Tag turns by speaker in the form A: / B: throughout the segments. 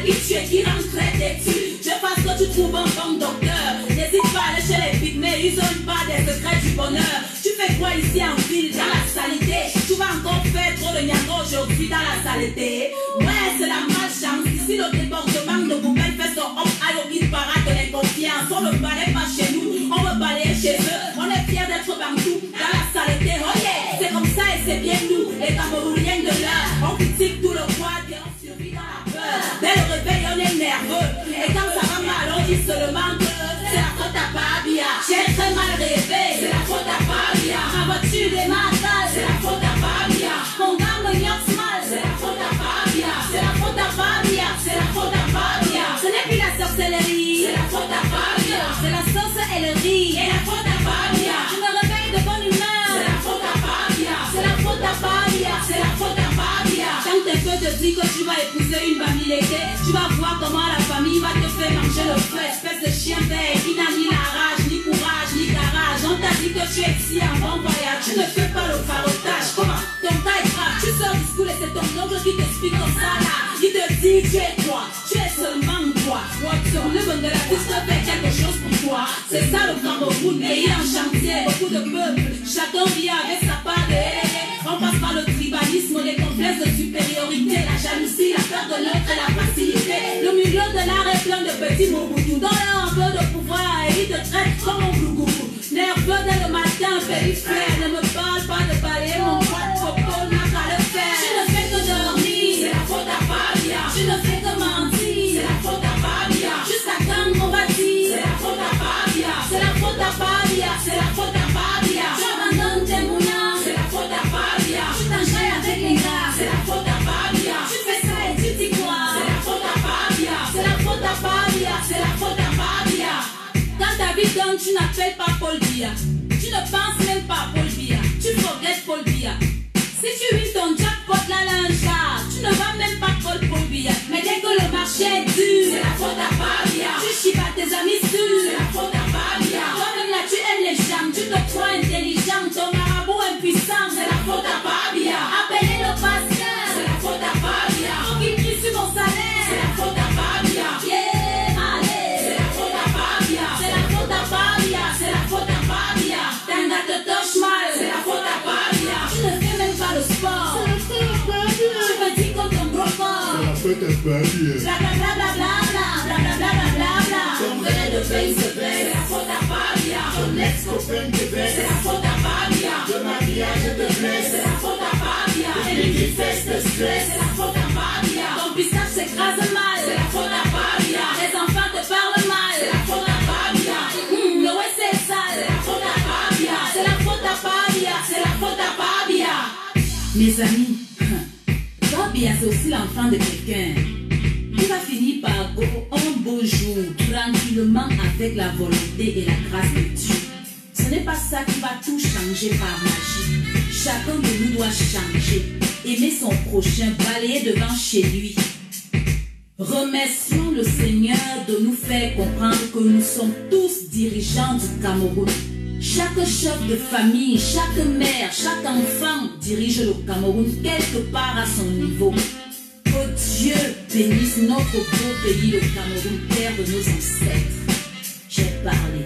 A: qui tu es, qui rentrait têtu. Je pense que tu trouves un bon docteur. N'hésite pas à aller chez les pygmées, ils ont pas des secrets du bonheur. Tu fais quoi ici en ville, dans la saleté? Tu vas encore faire trop de niago aujourd'hui dans la saleté. Ouais, c'est la malchance. Ici, le débordement de Google fait son hop à l'orgueil parade de l'inconfiance. On ne balaye pas chez nous, on veut balayer chez eux. On est fiers d'être partout, dans la saleté. Oh yeah, c'est comme ça et c'est bien nous, les Camerounais de l'heure. On critique tout le poids et on survit dans la peur. Dès le réveil, on est nerveux. Et quand ça va mal, on dit seulement que c'est la faute à Fabia. J'ai très mal rêvé, c'est la faute à Fabia. Ma voiture est mal, c'est la faute à Fabia. Mon gars me gnoxe mal, c'est la faute à Fabia. C'est la faute à Fabia, c'est la faute à Fabia. Ce n'est plus la sorcellerie, c'est la faute à Fabia. C'est la sauce et le riz, et la faute à Fabia. Je me réveille de bonne humeur, c'est la faute à Fabia. C'est la faute à Fabia, c'est la faute à Fabia. Quand tes peu te disent que tu vas épouser une familité, tu vas voir comment la famille va te faire manger le feu. Espèce de chien vert qui n'a ni la rage, ni courage, ni garage. On t'a dit que tu es ici en bon voyage, tu ne fais pas le farotage. Comment ton tas est grave, tu sors du school et c'est ton oncle qui t'explique comme ça là. Il te dit tu es quoi, tu es seulement toi. Watson, le bon de la piste fait quelque chose pour toi. C'est ça le Cameroun, pays en chantier, beaucoup de peuples. Chacun vient avec sa part de on passe par le tribalisme, les complexes de supériorité, la jalousie, la peur de l'autre et la facilité. Le milieu de l'art est plein de petits mots-boutous. Donne-leur un peu de pouvoir et ils te traitent comme un glouglou. Nerveux dès le matin, périphrère. Ne me parle pas de balayer mon poids de coco, n'a qu'à le faire. Tu ne fais que dormir, c'est la faute à Fabia. Tu ne fais que mentir, c'est la faute à Fabia. Jusqu'à quand on va dire, c'est la faute à Fabia. C'est la faute à Fabia, c'est la faute à Fabia. Tu abandonnes tes moulins, c'est la faute à Fabia. Tu t'enjailles avec les gars, c'est la faute à Fabia. Tu fais ça et tu t'y crois, c'est la faute à Fabia. C'est la faute à Fabia, c'est la faute à Fabia. Quand ta vie donne, tu n'appelles pas Paul Biya. Tu ne penses même pas à Paul Biya. Tu forgettes Paul Biya. Si tu vis ton jackpot là, tu ne vas même pas Paul Biya. Mais dès que le marché est dur, c'est la faute à Fabia. Tu chies pas tes amis sûrs, c'est la faute à Fabia. Toi-même là, tu aimes les gens, tu te crois intelligent. Ton marabout impuissant, c'est la faute à Fabia. Appelez le pasteur, c'est la faute à Fabia. Faut qu'il crie sur mon salaire, c'est la faute à Fabia. Yeah, allez, c'est la faute à Fabia. C'est la faute à Fabia, c'est la faute à Fabia. T'as gars te touche mal, c'est la faute à Fabia. Tu ne fais même pas le sport, c'est la faute à Fabia. Tu me dis qu'on t'en gros corps, c'est la faute à Fabia. Blablabla, ton verre de pain se baisse, c'est la faute à Fabia. Ton ex-copain te baisse, c'est la faute à Fabia. Le mariage te blesse, c'est la faute à Fabia. Et les fesses te stress, c'est la faute à Fabia. Ton pistache s'écrase mal, c'est la faute à Fabia. Les enfants te parlent mal, c'est la faute à Fabia. Le West est sale, c'est la faute à Fabia. C'est la faute à Fabia, c'est la faute à Fabia. Mes amis, Fabia c'est aussi l'enfant de quelqu'un. Il va finir par go un beau jour, tranquillement avec la volonté et la grâce de Dieu. Ce n'est pas ça qui va tout changer par magie. Chacun de nous doit changer, aimer son prochain, balayer devant chez lui. Remercions le Seigneur de nous faire comprendre que nous sommes tous dirigeants du Cameroun. Chaque chef de famille, chaque mère, chaque enfant dirige le Cameroun quelque part à son niveau. Que Dieu bénisse notre beau pays, le Cameroun, terre de nos ancêtres. J'ai parlé.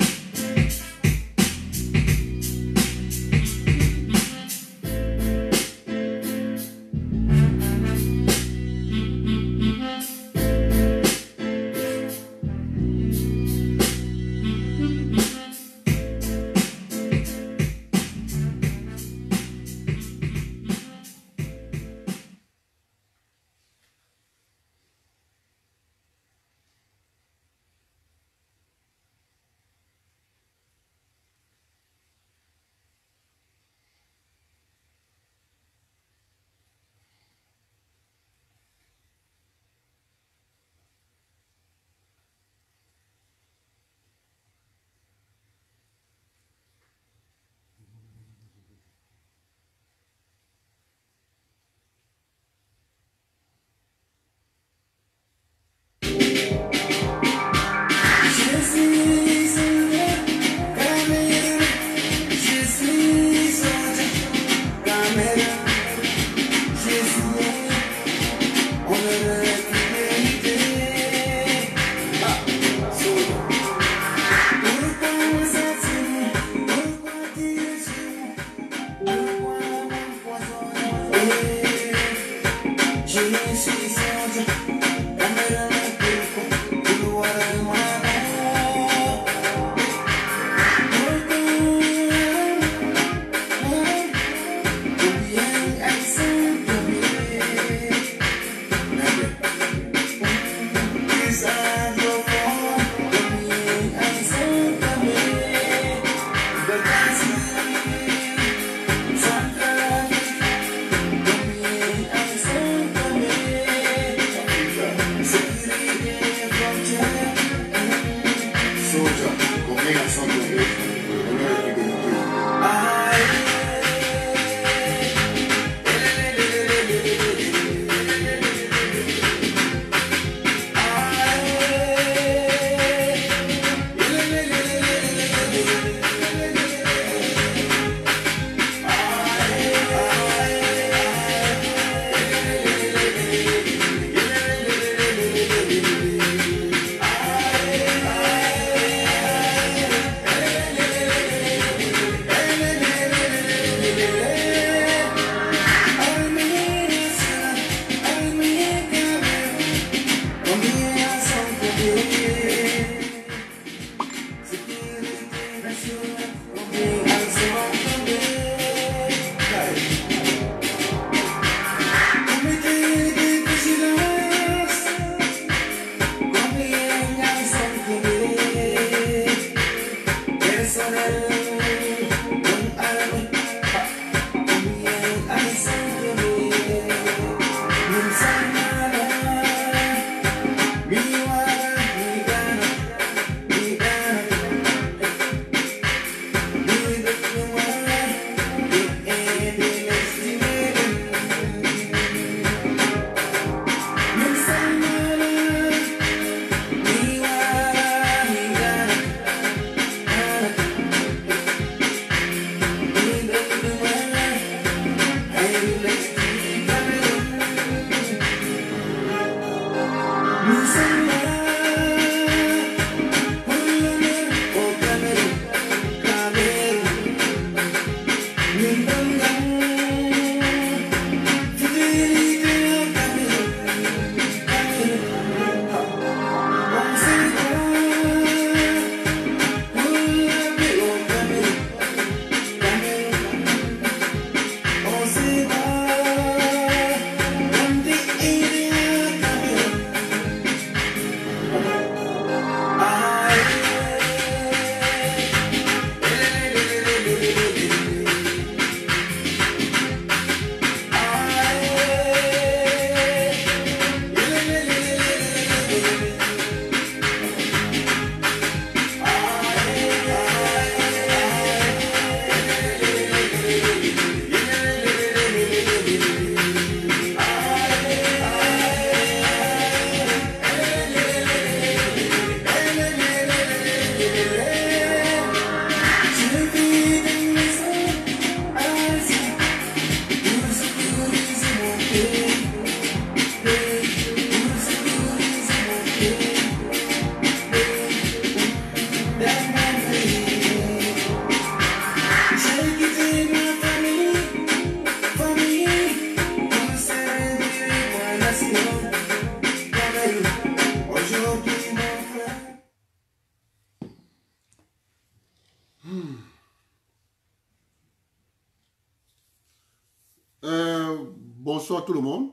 B: Bonsoir tout le monde,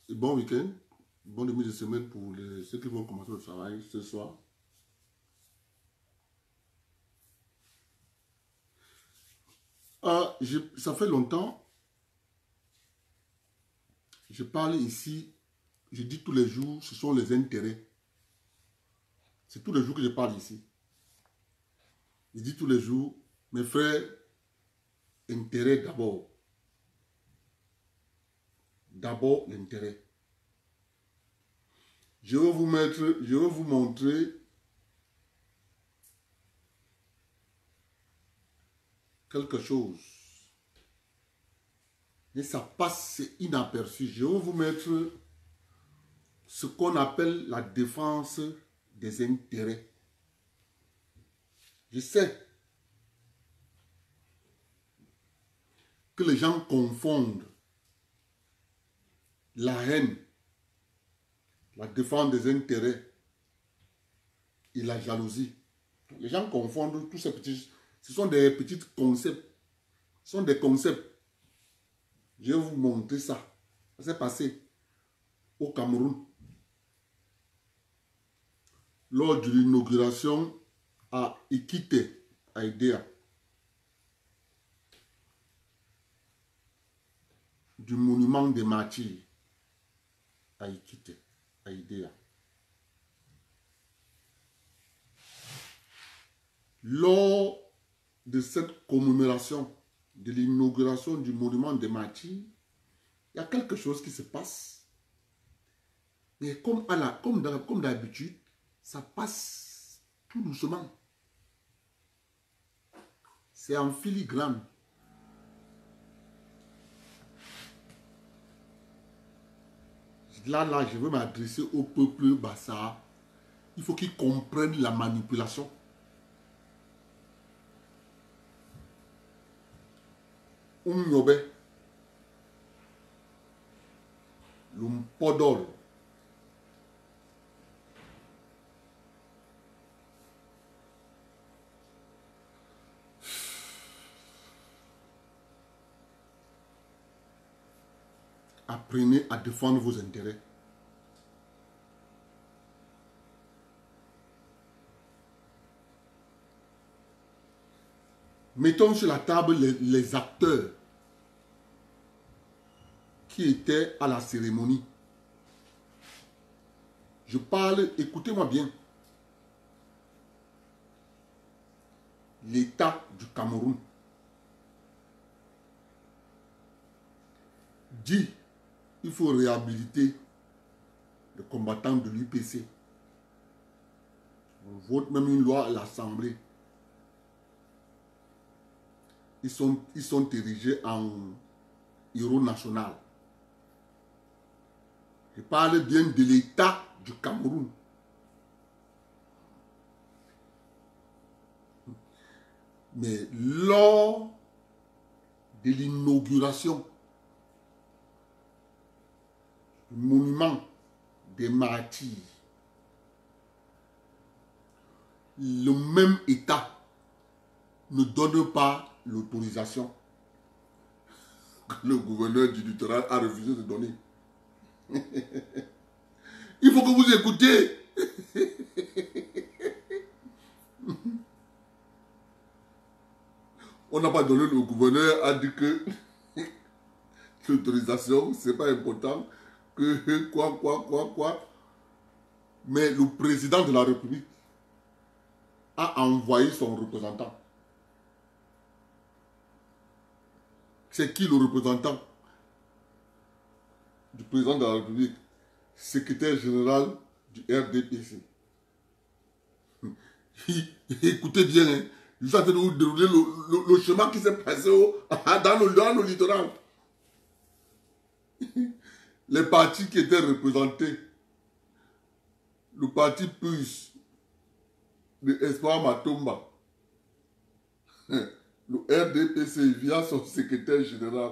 B: et bon week-end, bon début de semaine pour ceux qui vont commencer le travail ce soir. Ça fait longtemps, je parle ici, je dis tous les jours, ce sont les intérêts. C'est tous les jours que je parle ici. Je dis tous les jours, mes frères, intérêt d'abord. D'abord l'intérêt. Je vais vous montrer quelque chose. Et ça passe inaperçu. Je vais vous mettre ce qu'on appelle la défense des intérêts. Je sais que les gens confondent la haine, la défense des intérêts et la jalousie. Les gens confondent tous ces petits... Ce sont des petits concepts. Ce sont des concepts. Je vais vous montrer ça. Ça s'est passé au Cameroun. Lors de l'inauguration à Ikite, à Idéa, du monument des martyrs à Ikite, à Idéa. Lors de cette commémoration de l'inauguration du monument des martyrs, il y a quelque chose qui se passe. Mais comme d'habitude, ça passe tout doucement. C'est en filigrane. Là, je veux m'adresser au peuple Bassa. Il faut qu'ils comprennent la manipulation. Unyobe, Lumpodol, apprenez à défendre vos intérêts. Mettons sur la table les acteurs qui étaient à la cérémonie. Je parle, écoutez-moi bien. L'État du Cameroun dit qu'il faut réhabiliter les combattants de l'UPC. On vote même une loi à l'Assemblée. Ils sont érigés en héros national. Je parle bien de l'État du Cameroun. Mais lors de l'inauguration du monument des martyrs, le même État ne donne pas l'autorisation que le gouverneur du littoral a refusé de donner. Il faut que vous écoutiez. On n'a pas donné, le gouverneur a dit que l'autorisation, c'est pas important, que quoi. Mais le président de la République a envoyé son représentant. C'est qui le représentant du président de la République? Secrétaire général du RDPC. Écoutez bien, hein. Je suis en train de vous dérouler le chemin qui s'est passé dans le littoral. Les partis qui étaient représentés, le parti PUS de Espoir Matomba, le RDPC via son secrétaire général.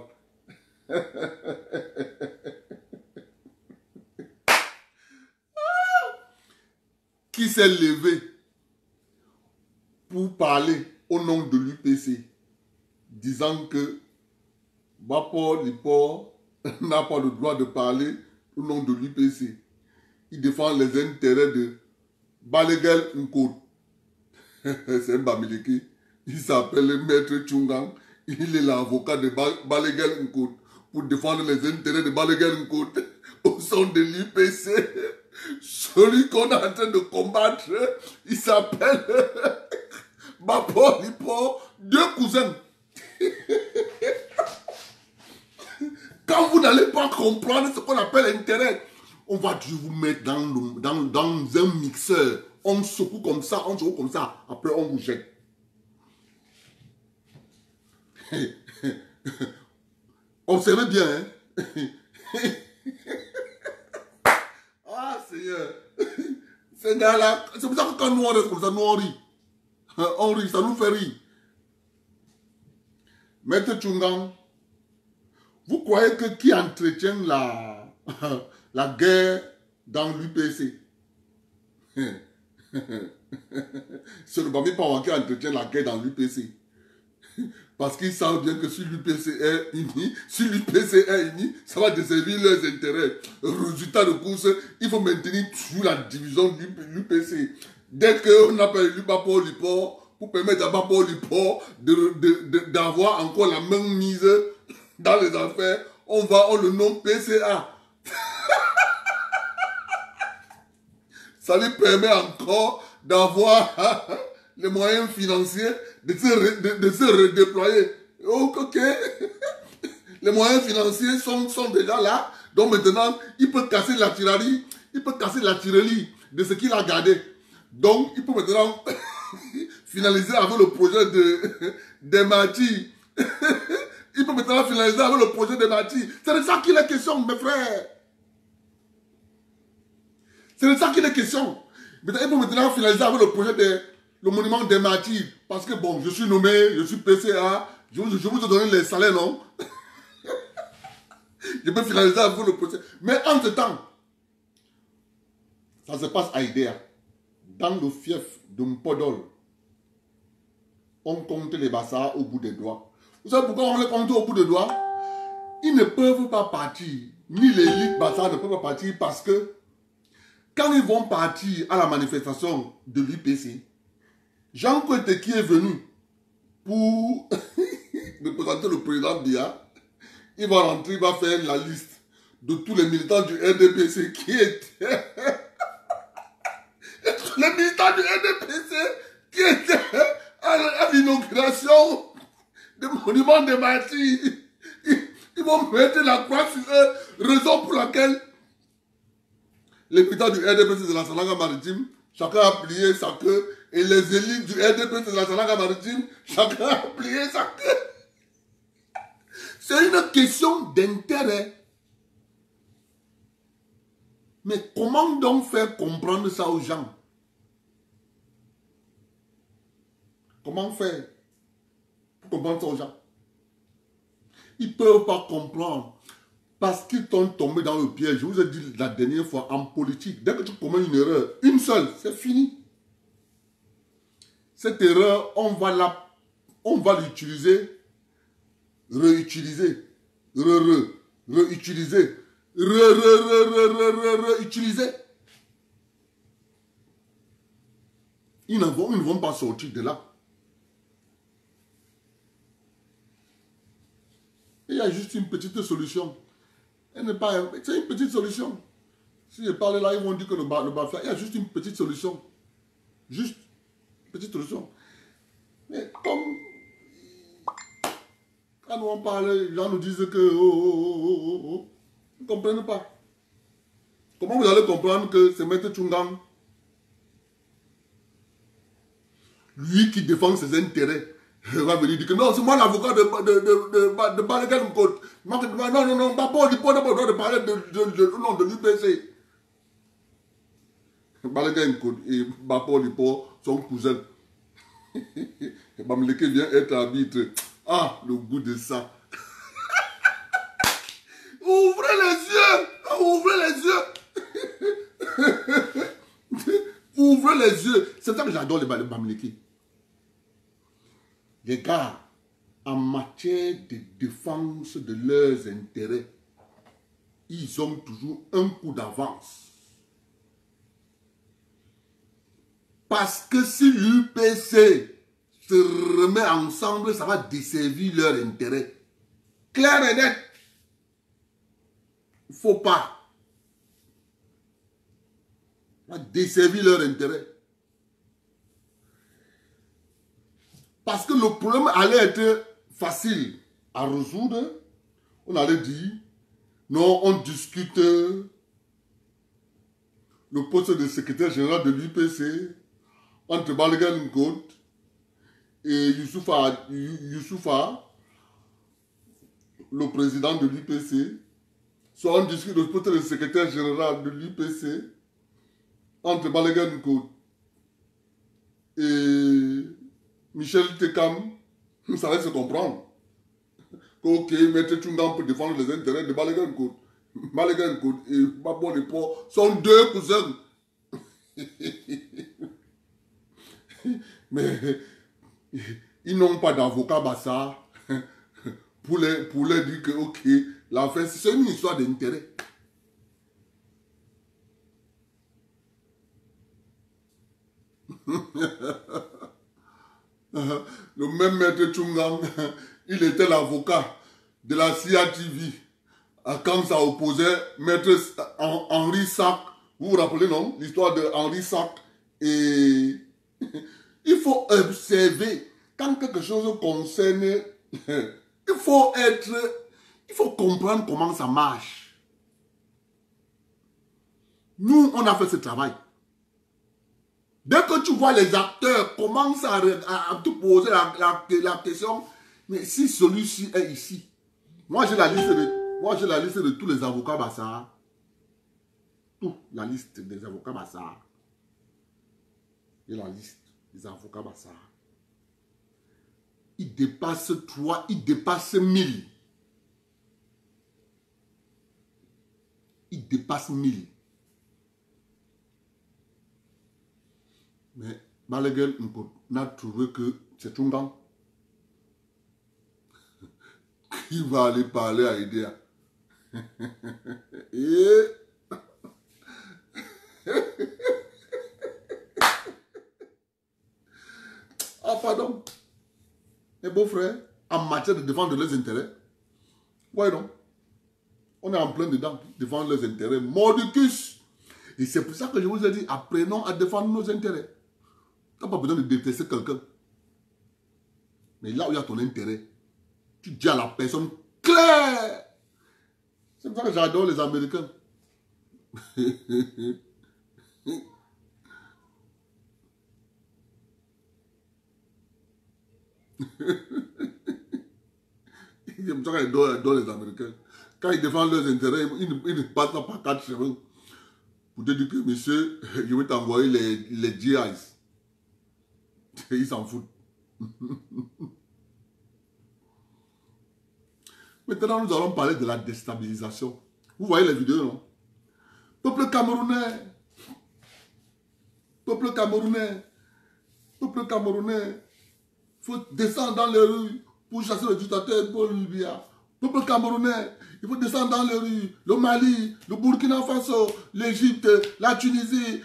B: Qui s'est levé pour parler au nom de l'UPC, disant que Bapor Lipor n'a pas le droit de parler au nom de l'UPC. Il défend les intérêts de Baleguel Nkot. C'est un Bamileke. Il s'appelle Maître Tchungang. Il est l'avocat de Baleguel Nkot pour défendre les intérêts de Baleguel Nkot au sein de l'UPC. Celui qu'on est en train de combattre, il s'appelle Bapor Lipor, deux cousins. Quand vous n'allez pas comprendre ce qu'on appelle intérêt, on va toujours vous mettre dans un mixeur. On secoue comme ça, après on vous jette. Observez bien, hein. Ah, Seigneur. C'est là, c'est pour ça que quand nous on reste comme ça, nous on rit. On rit, ça nous fait rire. Maître Tchungang, vous croyez que qui entretient la guerre dans l'UPC. C'est le Bami Pawa qui entretient la guerre dans l'UPC. Parce qu'ils savent bien que si l'UPC est uni, ça va desservir leurs intérêts. Résultat de course, il faut maintenir toujours la division de l'UPC. Dès qu'on n'a pas élu Bapo Lipo, pour permettre à Bapo Lipo d'avoir encore la même mise dans les affaires, on le nomme PCA. Ça lui permet encore d'avoir les moyens financiers de se redéployer. Ok. Les moyens financiers sont déjà là. Donc maintenant, il peut casser l'artillerie. Il peut casser l'artillerie de ce qu'il a gardé. Donc, il peut maintenant finaliser avec le projet de Mati. Il peut maintenant finaliser avec le projet de Mati. C'est de ça qu'il est question, mes frères. C'est de ça qu'il est question. Maintenant, il peut maintenant finaliser avec le projet le monument des martyrs. Parce que bon, je suis nommé, je suis PCA, je vous ai donné les salaires, non? Je peux finaliser avec le projet. Mais entre-temps, ça se passe à Idéa. Dans le fief de Mpodol, on compte les bassards au bout des doigts. Vous savez pourquoi on les compte au bout des doigts? Ils ne peuvent pas partir. Ni l'élite bassard ne peut pas partir parce que quand ils vont partir à la manifestation de l'UPC, Jean Kouete qui est venu pour me présenter le président Biya, il va rentrer, il va faire la liste de tous les militants du RDPC qui étaient... les militants du RDPC qui étaient à l'inauguration du monument des martyrs. Ils vont mettre la croix sur eux, raison pour laquelle les militants du RDPC de la Salanga Maritime, chacun a plié sa queue, et les élites du RDPC de la Salanga Maritime, chacun a plié sa queue. C'est une question d'intérêt. Mais comment donc faire comprendre ça aux gens? Comment faire pour comprendre ça aux gens? Ils ne peuvent pas comprendre. Parce qu'ils t'ont tombé dans le piège. Je vous ai dit la dernière fois, en politique, dès que tu commets une erreur, une seule, c'est fini. Cette erreur, on va l'utiliser, réutiliser, réutiliser, réutiliser. Ils ne vont pas sortir de là. Il y a juste une petite solution. C'est une petite solution. Si je parle là, ils vont dire que le Bafia, il y a juste une petite solution. Juste une petite solution. Mais comme quand on parle, les gens nous disent que vous ne comprenez pas. Comment vous allez comprendre que c'est Maître Tchungang, lui qui défend ses intérêts, va venir dire que non, c'est moi l'avocat de Balagan Mkot. Non, Bapo, il n'a pas le droit de parler de l'UPC. Balagan Mkot et Bapo Lipo sont cousins. Et Bamleke vient être arbitre. Ah, le goût de ça. Ouvrez les yeux. Ouvrez les yeux. Ouvrez les yeux. C'est ça que j'adore les Bamleke. Les gars, en matière de défense de leurs intérêts, ils ont toujours un coup d'avance. Parce que si l'UPC se remet ensemble, ça va desservir leur intérêt. Clair et net. Il ne faut pas. Ça va desservir leur intérêt. Parce que le problème allait être facile à résoudre. On allait dire, non, on discute le poste de secrétaire général de l'UPC entre Balagan Mkot et Youssoufa, le président de l'UPC. Soit on discute le poste de secrétaire général de l'UPC entre Balagan Mkot et Michel Tekam. Ça va se comprendre. Ok, Maître Tchungang peut défendre les intérêts de Balagan Mkot. Malaga et Babo de Port sont deux cousins. Mais ils n'ont pas d'avocat Bassa pour leur dire que, ok, l'affaire, c'est une histoire d'intérêt. Le même maître Tchungang, il était l'avocat de la CIATV quand ça opposait maître Henri Sac. Vous vous rappelez, non? L'histoire de Henri Sac. Et il faut observer quand quelque chose concerne. Il faut comprendre comment ça marche. Nous, on a fait ce travail. Dès que tu vois les acteurs commencent à te poser la question, mais si celui-ci est ici, moi j'ai la liste de tous les avocats Bassa. La liste des avocats Bassa. J'ai la liste des avocats Bassa. Il dépasse 1000. Il dépasse 1000. Mais Balaguer n'a trouvé que c'est Tchungang qui va aller parler à Idea. Et ah pardon, mes beaux-frères, en matière de défendre leurs intérêts, ouais non, on est en plein dedans, défendre leurs intérêts, mordicus. Et c'est pour ça que je vous ai dit, apprenons à défendre nos intérêts. Tu n'as pas besoin de détester quelqu'un. Mais là où il y a ton intérêt, tu dis à la personne claire. C'est pour ça que j'adore les Américains. C'est pour ça que j'adore les Américains. Quand ils défendent leurs intérêts, ils ne passent pas par 4 cheveux. Pour te dire que, monsieur, je vais t'envoyer les GIs. Ils s'en foutent. Maintenant, nous allons parler de la déstabilisation. Vous voyez les vidéos, non? Peuple camerounais. Peuple camerounais. Peuple camerounais. Il faut descendre dans les rues pour chasser le dictateur Paul Biya. Peuple camerounais, il faut descendre dans les rues. Le Mali, le Burkina Faso, l'Égypte, la Tunisie,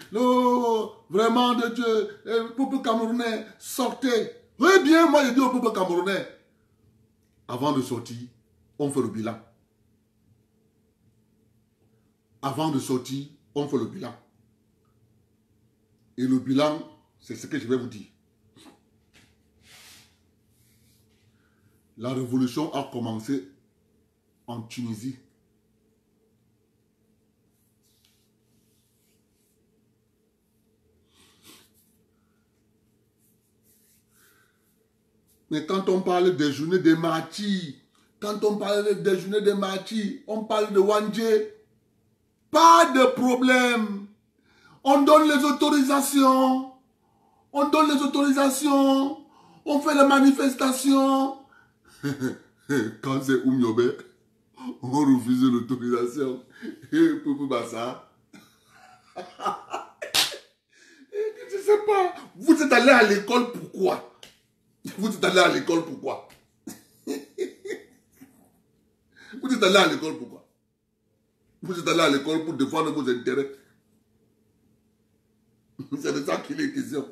B: vraiment de Dieu, le peuple camerounais, sortez. Oui bien, moi je dis au peuple camerounais, avant de sortir, on fait le bilan. Avant de sortir, on fait le bilan. Et le bilan, c'est ce que je vais vous dire. La révolution a commencé en Tunisie. Mais quand on parle des journées des martyrs, on parle de Wandje. Pas de problème. On donne les autorisations. On fait les manifestations. Quand c'est Oumiobe, on refuse l'autorisation. Et Poupou Bassa. Je ne sais pas. Vous êtes allé à l'école pourquoi? Vous êtes allé à l'école pourquoi? Vous êtes allé à l'école pourquoi? Vous êtes allé à l'école pour défendre vos intérêts. C'est de ça qu'il est question.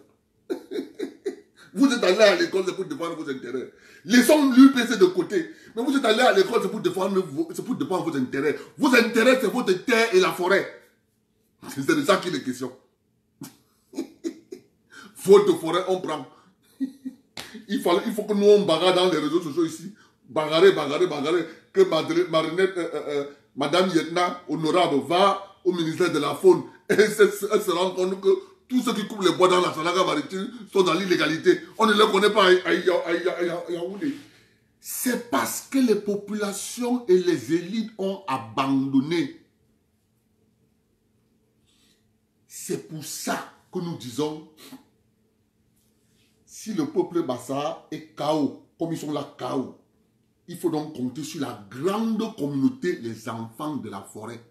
B: Vous êtes allé à l'école, c'est pour défendre vos intérêts. Laissons l'UPC de côté. Mais vous êtes allé à l'école, c'est pour défendre vos intérêts. Vos intérêts, c'est votre terre et la forêt. C'est de ça qu'il est question. Votre forêt, on prend. Il faut que nous, on bagarre dans les réseaux sociaux ici. Bagarrer. Que Madame Yetna, honorable, va au ministère de la Faune. Et elle se rend compte que tous ceux qui coupent les bois dans la Sanaga maritime sont dans l'illégalité. On ne les connaît pas à Yaoundé. C'est parce que les populations et les élites ont abandonné. C'est pour ça que nous disons, si le peuple Bassa est KO, comme ils sont là KO, Il faut donc compter sur la grande communauté, les enfants de la forêt.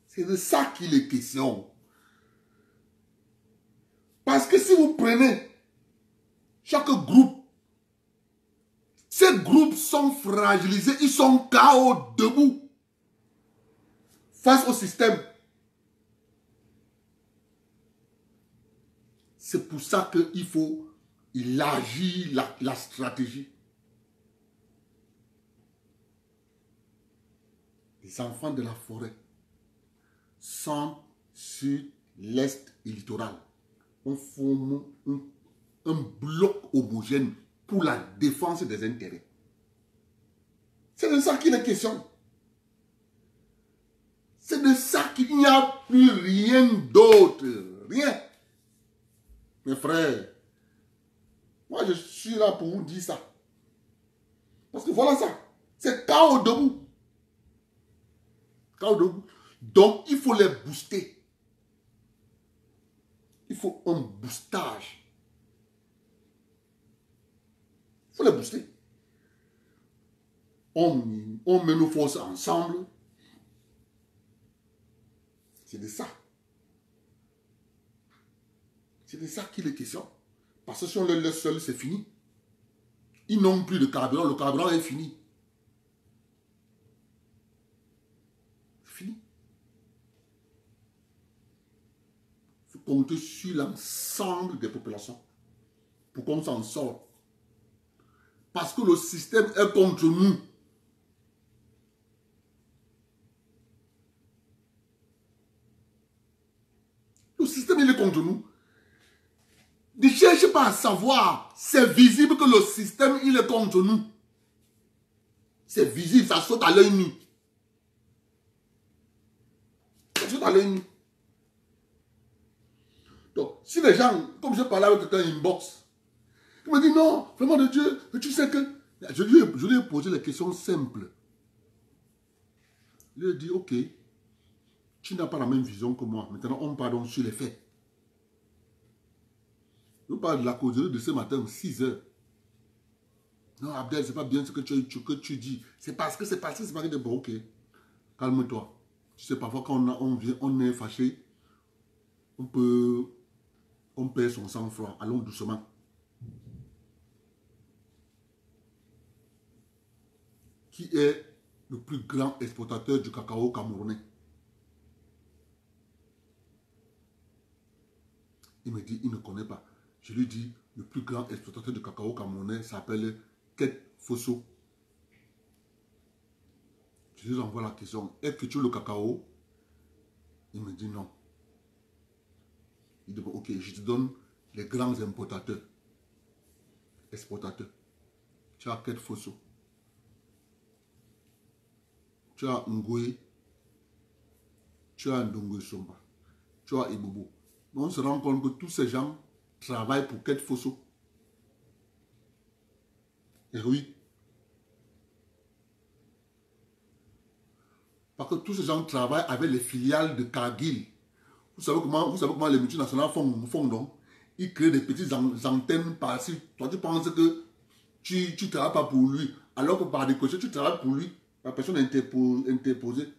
B: C'est de ça qu'il est question. Parce que si vous prenez chaque groupe, ces groupes sont fragilisés, ils sont KO debout face au système. C'est pour ça qu'il faut élargir la stratégie. Les enfants de la forêt sont sur l'est et littoral. On forme un bloc homogène pour la défense des intérêts. C'est de ça qu'il est question. C'est de ça qu'il n'y a plus rien d'autre. Rien. Mes frères, moi je suis là pour vous dire ça. Parce que voilà ça. C'est chaos debout. Chaos debout. Donc il faut les booster. Il faut un boostage. Il faut les booster. On met nos forces ensemble. C'est de ça. C'est de ça qu'il est question. Parce que si on les laisse seuls, c'est fini. Ils n'ont plus de carburant. Le carburant est fini. C'est fini. Il faut compter sur l'ensemble des populations pour qu'on s'en sorte. Parce que le système est contre nous. Le système, il est contre nous. Ne cherchez pas à savoir. C'est visible que le système, il est contre nous. C'est visible, ça saute à l'œil nu. Ça saute à l'œil nu. Donc, si les gens, comme je parlais avec quelqu'un inbox, il me dit non, vraiment de Dieu, mais tu sais que... Je lui ai posé les questions simples. Je lui ai dit, ok, tu n'as pas la même vision que moi. Maintenant, on parle donc sur les faits. Je parle de la causerie de ce matin, 6 heures. Non, Abdel, c'est pas bien ce que tu dis. C'est parce que c'est parce que c'est pas que bon, ok. Calme-toi. Tu sais, parfois quand on est fâché, on perd son sang-froid. Allons doucement. Qui est le plus grand exportateur du cacao camerounais? Il me dit, il ne connaît pas. Je lui dis, le plus grand exploitateur de cacao camerounais s'appelle Ket Fosso. Je lui envoie la question, est-ce que tu veux le cacao? Il me dit non. Il dit, bon, ok, je te donne les grands importateurs, exportateurs. Tu as Ket Fosso. Tu as Ngoué. Tu as Ndongo Somba. Tu as Ibobo. On se rend compte que tous ces gens travaillent pour Ket Fosso. Et oui. Parce que tous ces gens travaillent avec les filiales de Cargill. Vous savez comment les multinationales font donc? Ils créent des petites antennes par-ci. Toi, tu penses que tu ne travailles pas pour lui. Alors que par décroché, tu travailles pour lui. La personne interposée.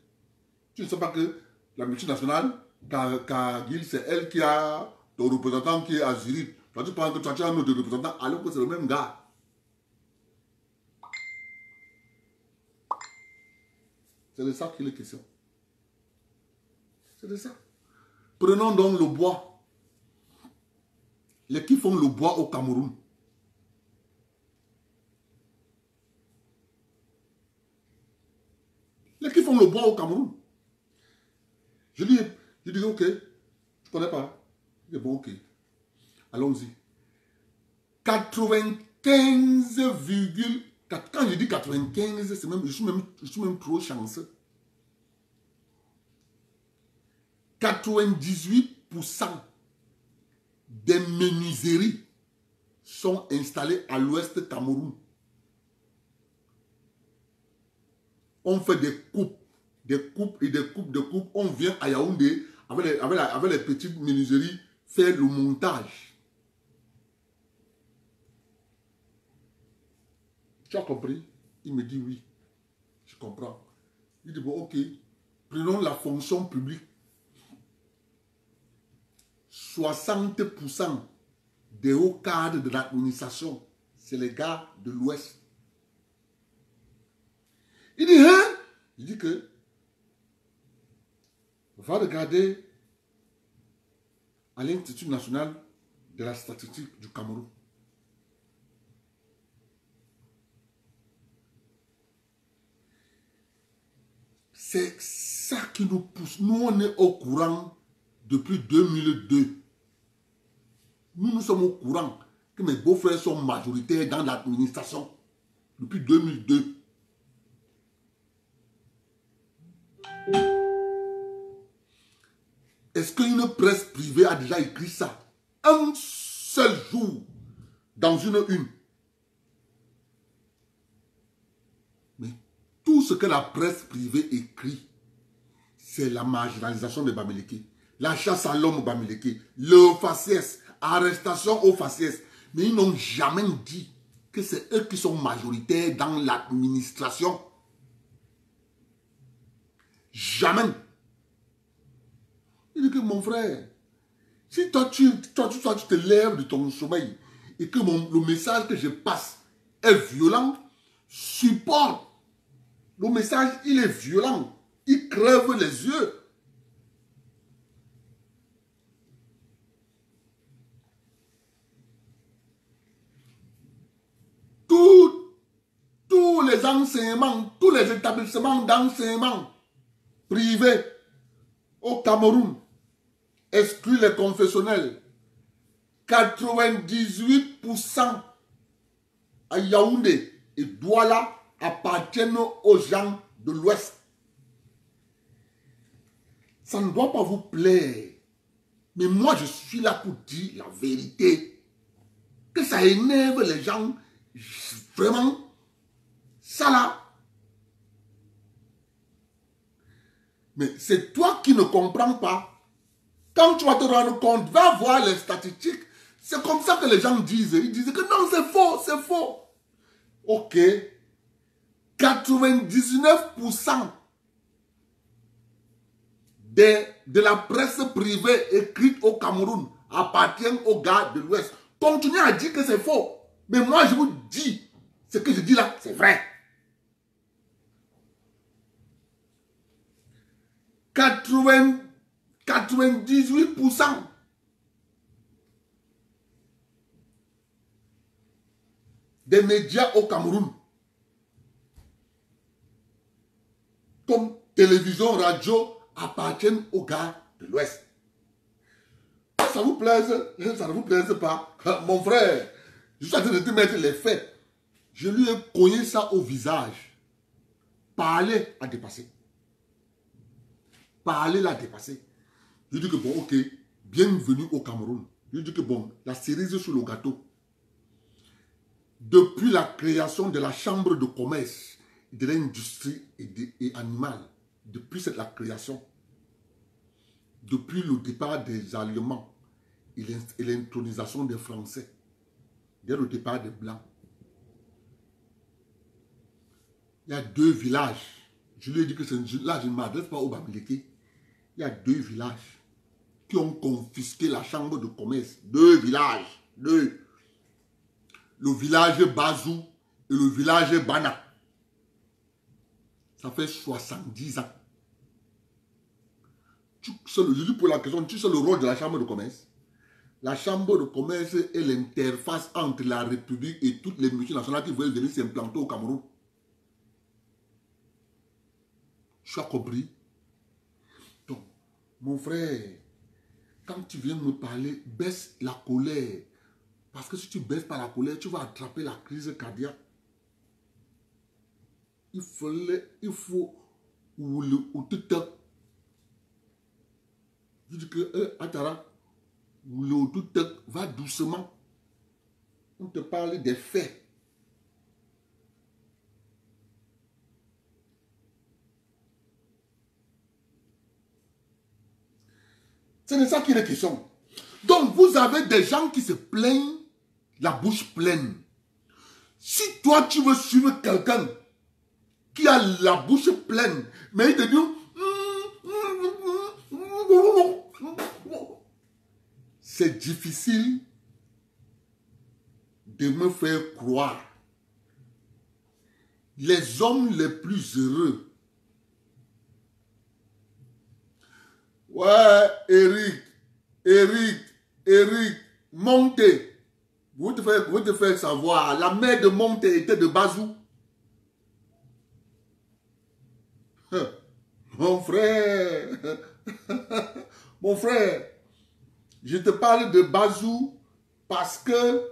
B: Tu ne sais pas que la multinationale, Cargill, c'est elle qui a ton représentant qui est à Zurich. Toi, tu penses que tu as un autre représentant alors que c'est le même gars. C'est de ça qu'il est question. C'est de ça. Prenons donc le bois. Les qui font le bois au Cameroun. Les qui font le bois au Cameroun. Je dis, ok, je ne connais pas. Il dit, bon, ok. Allons-y. 95, quand je dis 95, je suis même trop chanceux. 98% des menuiseries sont installées à l'ouest Cameroun. On fait des coupes et des coupes. On vient à Yaoundé avec les petites menuiseries faire le montage. Tu as compris? Il me dit oui. Je comprends. Il dit bon, ok. Prenons la fonction publique. 60% des hauts cadres de l'administration, c'est les gars de l'Ouest. Il dit, hein? Il dit que, va regarder à l'Institut national de la statistique du Cameroun. C'est ça qui nous pousse. Nous, on est au courant depuis 2002. Nous sommes au courant que mes beaux-frères sont majoritaires dans l'administration depuis 2002. Est-ce qu'une presse privée a déjà écrit ça? Un seul jour dans une. Mais tout ce que la presse privée écrit, c'est la marginalisation des Bamileke, la chasse à l'homme aux Bamileke, le faciès, arrestation aux faciès. Mais ils n'ont jamais dit que c'est eux qui sont majoritaires dans l'administration. Jamais. Il dit que mon frère, si toi tu te lèves de ton sommeil et que le message que je passe est violent, supporte. Le message, il est violent. Il crève les yeux. Tous les enseignements, tous les établissements d'enseignement privés au Cameroun excluent les confessionnels. 98% à Yaoundé et Douala appartiennent aux gens de l'Ouest. Ça ne doit pas vous plaire. Mais moi, je suis là pour dire la vérité. Que ça énerve les gens. Vraiment. Ça là. Mais c'est toi qui ne comprends pas. Quand tu vas te rendre compte, va voir les statistiques. C'est comme ça que les gens disent. Ils disent que non, c'est faux, c'est faux. Ok. 99% de la presse privée écrite au Cameroun appartient aux gars de l'Ouest. Continuez à dire que c'est faux. Mais moi, je vous dis, ce que je dis là, c'est vrai. 98% des médias au Cameroun, comme télévision, radio, appartiennent aux gars de l'Ouest. Ça vous plaise, ça ne vous plaise pas. Mon frère, je suis en train de te mettre les faits. Je lui ai cogné ça au visage. Parler à dépasser. Parler l'a dépassé. Je dis que bon, ok, bienvenue au Cameroun. Je dis que bon, la cerise sur le gâteau. Depuis la création de la chambre de commerce de l'industrie et animale, depuis la création, depuis le départ des Allemands et l'intronisation des Français, dès le départ des Blancs, il y a 2 villages. Je lui ai dit que là, je ne m'adresse pas aux Bamileke. Il y a 2 villages qui ont confisqué la chambre de commerce. 2 villages. 2. Le village Bazou et le village Bana. Ça fait 70 ans. Je dis pour la question, tu sais le rôle de la chambre de commerce? La chambre de commerce est l'interface entre la République et toutes les multinationales qui veulent venir s'implanter au Cameroun. Tu as compris? Donc, mon frère, quand tu viens me parler, baisse la colère. Parce que si tu baisses pas la colère, tu vas attraper la crise cardiaque. Il faut ou te tape. Je dis que, Atara, ou te tape, va doucement. On te parle des faits. C'est de ça qu'il est question. Donc, vous avez des gens qui se plaignent la bouche pleine. Si toi, tu veux suivre quelqu'un qui a la bouche pleine, mais il te dit... C'est difficile de me faire croire. Les hommes les plus heureux. Ouais, Eric, montez. Vous te faire savoir, la mère de Monte était de Bazou. Mon frère, mon frère, je te parle de Bazou parce que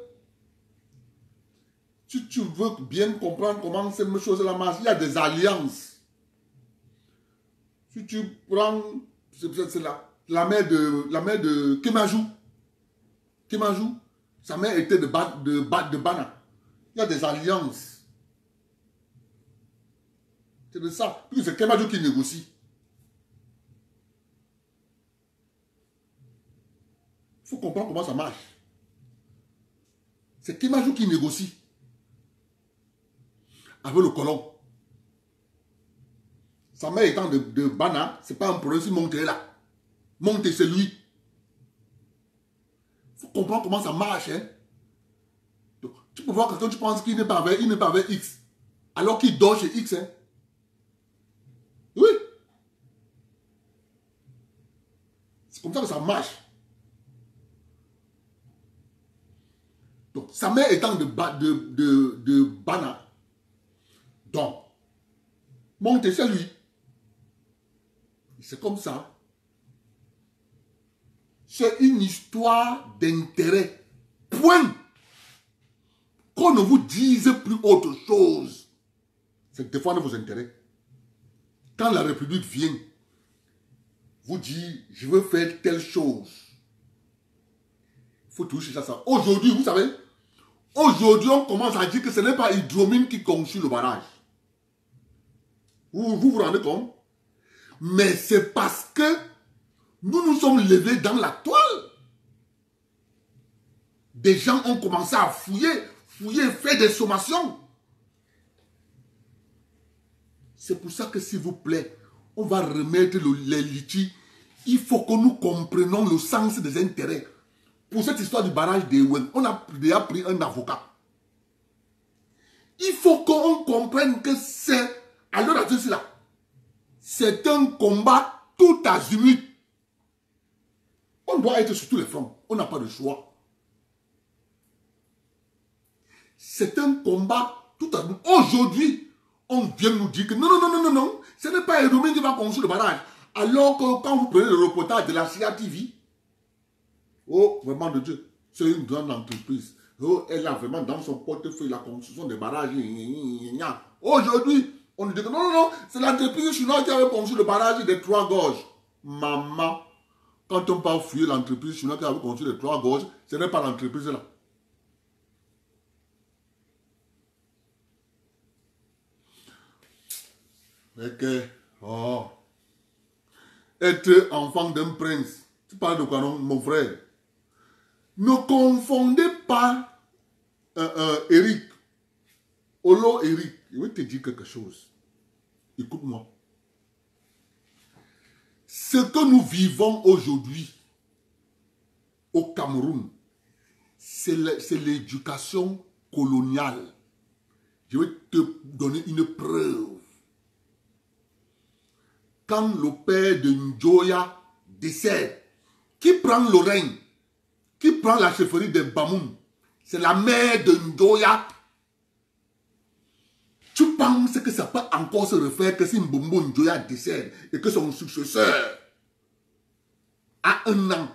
B: si tu veux bien comprendre comment ces choses-là marchent, il y a des alliances. Si tu prends, c'est la mère de Kemajou, sa mère était de Bana. Il y a des alliances. C'est de ça. Puis c'est Kemajou qui négocie. Il faut comprendre comment ça marche. C'est Kemajou qui négocie avec le colon. Sa mère étant de Bana, c'est pas un problème si Monte est là. Monte, c'est lui. Il faut comprendre comment ça marche. Hein? Donc, tu peux voir quelqu'un, tu penses qu'il n'est pas avec X. Alors qu'il dort chez X. Hein? Oui. C'est comme ça que ça marche. Donc, sa mère étant de Bana. Donc, Monte, c'est lui. C'est comme ça. C'est une histoire d'intérêt. Point. Qu'on ne vous dise plus autre chose. C'est défendre vos intérêts. Quand la République vient, vous dit, je veux faire telle chose. Il faut toucher ça. Aujourd'hui, vous savez, aujourd'hui, on commence à dire que ce n'est pas Hydromine qui construit le barrage. Vous vous rendez compte? Mais c'est parce que nous nous sommes levés dans la toile. Des gens ont commencé à fouiller, faire des sommations. C'est pour ça que, s'il vous plaît, on va remettre les litiges. Il faut que nous comprenions le sens des intérêts. Pour cette histoire du barrage d'Ewen, on a déjà pris un avocat. Il faut qu'on comprenne que c'est, à l'heure actuelle, là, c'est un combat tout azimut. On doit être sur tous les fronts. On n'a pas de choix. C'est un combat tout azimut. Aujourd'hui, on vient nous dire que non, ce n'est pas Edomine qui va construire le barrage. Alors que quand vous prenez le reportage de la CIA TV, oh, vraiment de Dieu, c'est une grande entreprise. Oh, elle a vraiment dans son portefeuille la construction des barrages. Aujourd'hui, on nous dit que non, c'est l'entreprise chinoise qui avait construit le barrage des 3 gorges. Maman, quand on parle fouiller l'entreprise chinoise qui avait construit les 3 gorges, ce n'est pas l'entreprise là. Ok. Oh. Être enfant d'un prince. Tu parles de quoi, non, mon frère? Ne confondez pas Eric. Olo Eric. Je vais te dire quelque chose. Écoute-moi. Ce que nous vivons aujourd'hui au Cameroun, c'est l'éducation coloniale. Je vais te donner une preuve. Quand le père de Njoya décède, qui prend le règne, qui prend la chefferie de Bamoun, c'est la mère de Njoya. Tu penses que ça peut encore se refaire que si Mbombo Njoya décède et que son successeur a 1 an,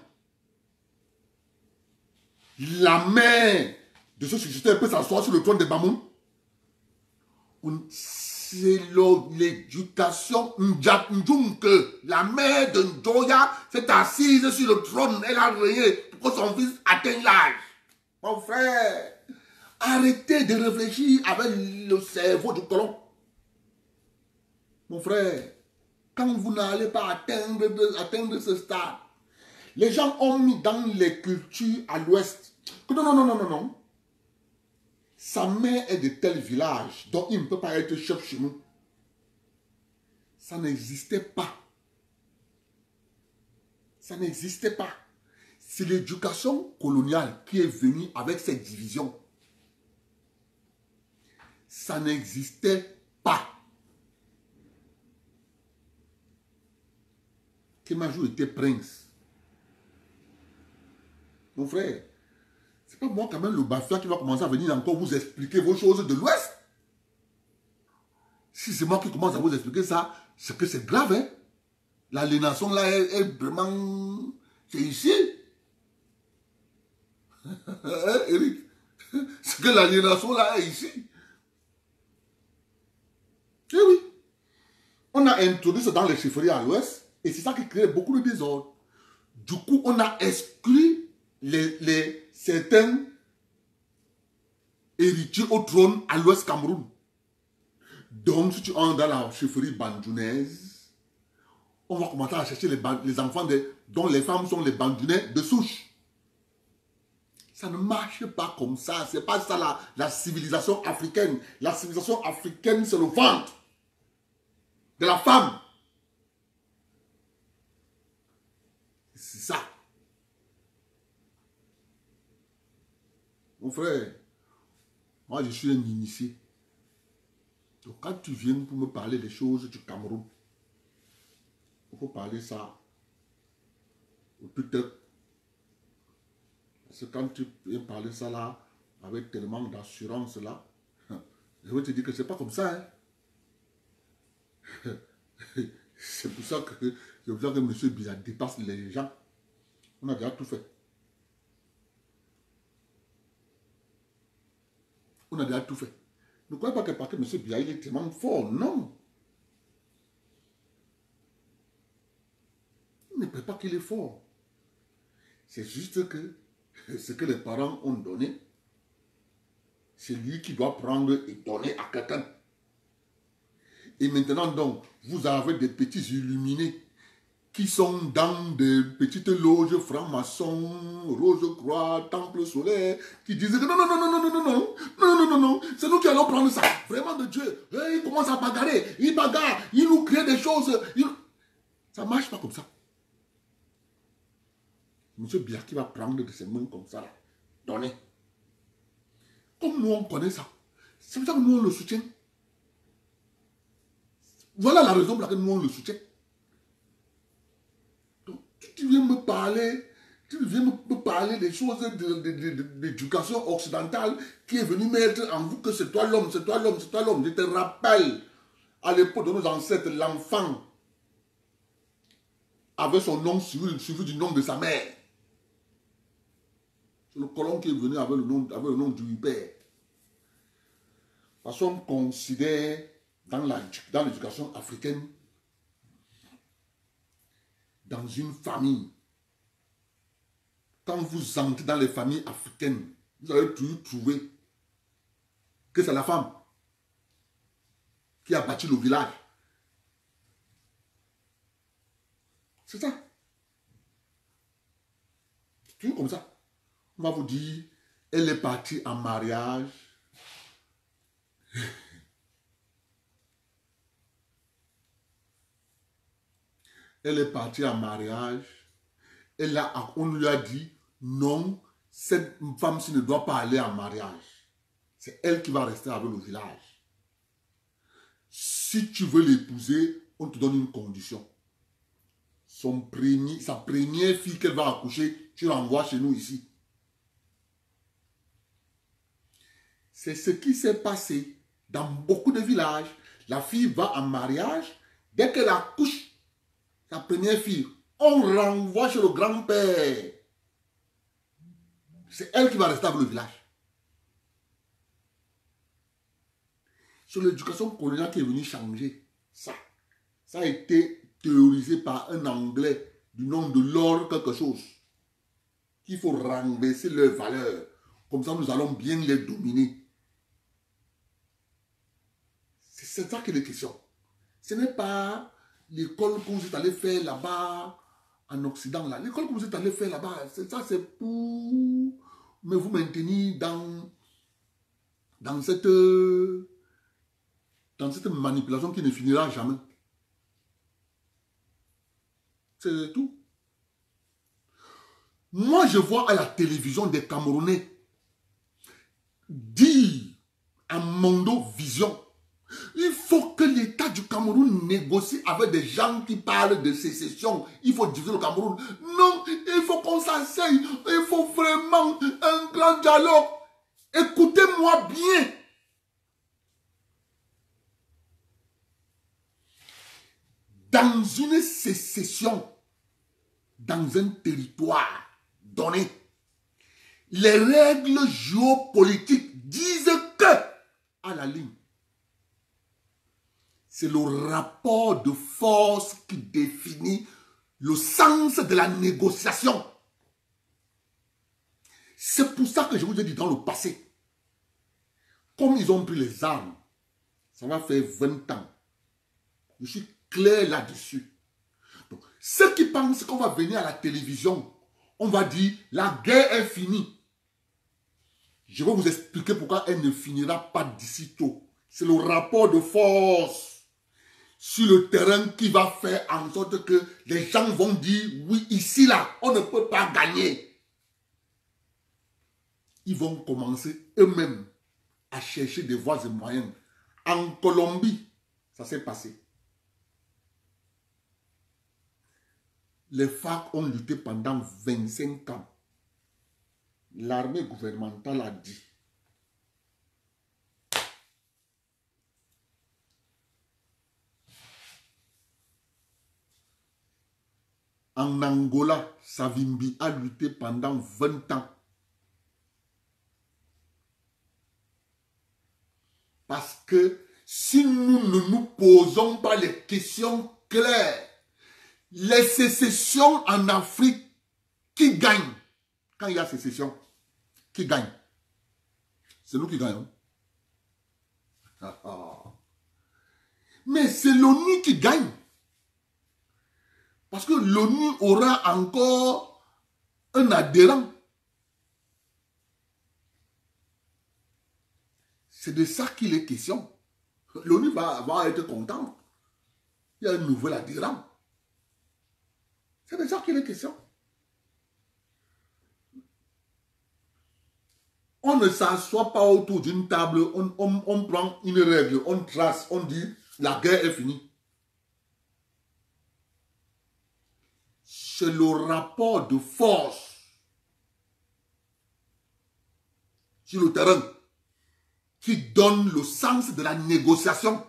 B: la mère de ce successeur peut s'asseoir sur le trône de Bamoun? C'est l'éducation Ndjunk. La mère de Njoya s'est assise sur le trône. Elle a régné pour que son fils atteigne l'âge. Mon frère, arrêtez de réfléchir avec le cerveau du colon. Mon frère, quand vous n'allez pas atteindre ce stade, les gens ont mis dans les cultures à l'ouest que non. Sa mère est de tel village, donc il ne peut pas être chef chez nous. Ça n'existait pas. Ça n'existait pas. C'est l'éducation coloniale qui est venue avec cette division. Ça n'existait pas. Kémajou était prince. Mon frère, c'est pas moi quand même le Bafia qui va commencer à venir encore vous expliquer vos choses de l'Ouest. Si c'est moi qui commence à vous expliquer ça, c'est que c'est grave, hein. L'aliénation là est vraiment... C'est ici. Hein, Eric? C'est que l'aliénation là est ici. Eh oui. On a introduit ça dans les chefferies à l'Ouest et c'est ça qui crée beaucoup de désordre. Du coup, on a exclu certains héritiers au trône à l'Ouest Cameroun. Donc, si tu entres dans la chefferie bandounaise, on va commencer à chercher les enfants dont les femmes sont les bandounais de souche. Ça ne marche pas comme ça. C'est pas ça la civilisation africaine. La civilisation africaine, c'est le ventre de la femme. C'est ça. Mon frère, moi je suis un initié. Donc quand tu viens pour me parler des choses du Cameroun, il faut parler ça au plus tard. Parce que quand tu viens parler ça là, avec tellement d'assurance là, je vais te dire que c'est pas comme ça. Hein. C'est pour ça que M. Biya dépasse les gens. On a déjà tout fait. On a déjà tout fait. Ne croyez pas que parce que M. Biya il est tellement fort. Non. Il ne peut pas qu'il est fort. C'est juste que ce que les parents ont donné, c'est lui qui doit prendre et donner à quelqu'un. Et maintenant donc, vous avez des petits illuminés qui sont dans des petites loges francs-maçons, Rose-Croix, Temple solaire, qui disent que non, c'est nous qui allons prendre ça. Vraiment de Dieu. Et il commence à bagarrer, il bagarre, il nous crée des choses. Ça ne marche pas comme ça. Monsieur Biya qui va prendre de ses mains comme ça, donner. Comme nous on connaît ça. C'est pour ça que nous on le soutient. Voilà la raison pour laquelle nous on le soutient. Donc, tu viens me parler des choses de l'éducation occidentale qui est venue mettre en vous que c'est toi l'homme, c'est toi l'homme, c'est toi l'homme. Je te rappelle, à l'époque de nos ancêtres, l'enfant avait son nom suivi du nom de sa mère. C'est le colon qui est venu avec le nom du père. Parce qu'on considère dans l'éducation africaine, dans une famille, quand vous entrez dans les familles africaines, vous allez toujours trouver que c'est la femme qui a bâti le village. C'est ça. C'est toujours comme ça. On va vous dire, elle est partie en mariage. Elle est partie en mariage. On lui a dit, non, cette femme-ci ne doit pas aller en mariage. C'est elle qui va rester avec le village. Si tu veux l'épouser, on te donne une condition. Sa première fille qu'elle va accoucher, tu l'envoies chez nous ici. C'est ce qui s'est passé dans beaucoup de villages. La fille va en mariage. Dès qu'elle accouche, sa première fille, on renvoie chez le grand-père. C'est elle qui va rester avec le village. C'est l'éducation coloniale qui est venue changer ça. Ça a été théorisé par un Anglais du nom de Lord quelque chose. Qu'il faut renverser leurs valeurs. Comme ça, nous allons bien les dominer. C'est ça qui est la question. Ce n'est pas l'école que vous êtes allé faire là-bas en Occident. L'école que vous êtes allé faire là-bas, ça c'est pour vous maintenir dans dans cette manipulation qui ne finira jamais. C'est tout. Moi, je vois à la télévision des Camerounais dire à Mondo Vision, il faut que l'État du Cameroun négocie avec des gens qui parlent de sécession. Il faut diviser le Cameroun. Non, il faut qu'on s'asseye. Il faut vraiment un grand dialogue. Écoutez-moi bien. Dans une sécession, dans un territoire donné, les règles géopolitiques disent que, à la ligne, c'est le rapport de force qui définit le sens de la négociation. C'est pour ça que je vous ai dit dans le passé, comme ils ont pris les armes, ça va faire 20 ans. Je suis clair là-dessus. Donc, ceux qui pensent qu'on va venir à la télévision, on va dire la guerre est finie. Je vais vous expliquer pourquoi elle ne finira pas d'ici tôt. C'est le rapport de force sur le terrain qui va faire en sorte que les gens vont dire oui, ici là, on ne peut pas gagner. Ils vont commencer eux-mêmes à chercher des voies et moyens. En Colombie, ça s'est passé. Les FARC ont lutté pendant 25 ans. L'armée gouvernementale a dit en Angola, Savimbi a lutté pendant 20 ans. Parce que si nous ne nous posons pas les questions claires, les sécessions en Afrique, qui gagnent? Quand il y a sécession, qui gagne? C'est nous qui gagnons. Mais c'est l'ONU qui gagne. Parce que l'ONU aura encore un adhérent. C'est de ça qu'il est question. L'ONU va être contente. Il y a un nouvel adhérent. C'est de ça qu'il est question. On ne s'assoit pas autour d'une table, on prend une règle, on trace, on dit la guerre est finie. C'est le rapport de force sur le terrain qui donne le sens de la négociation.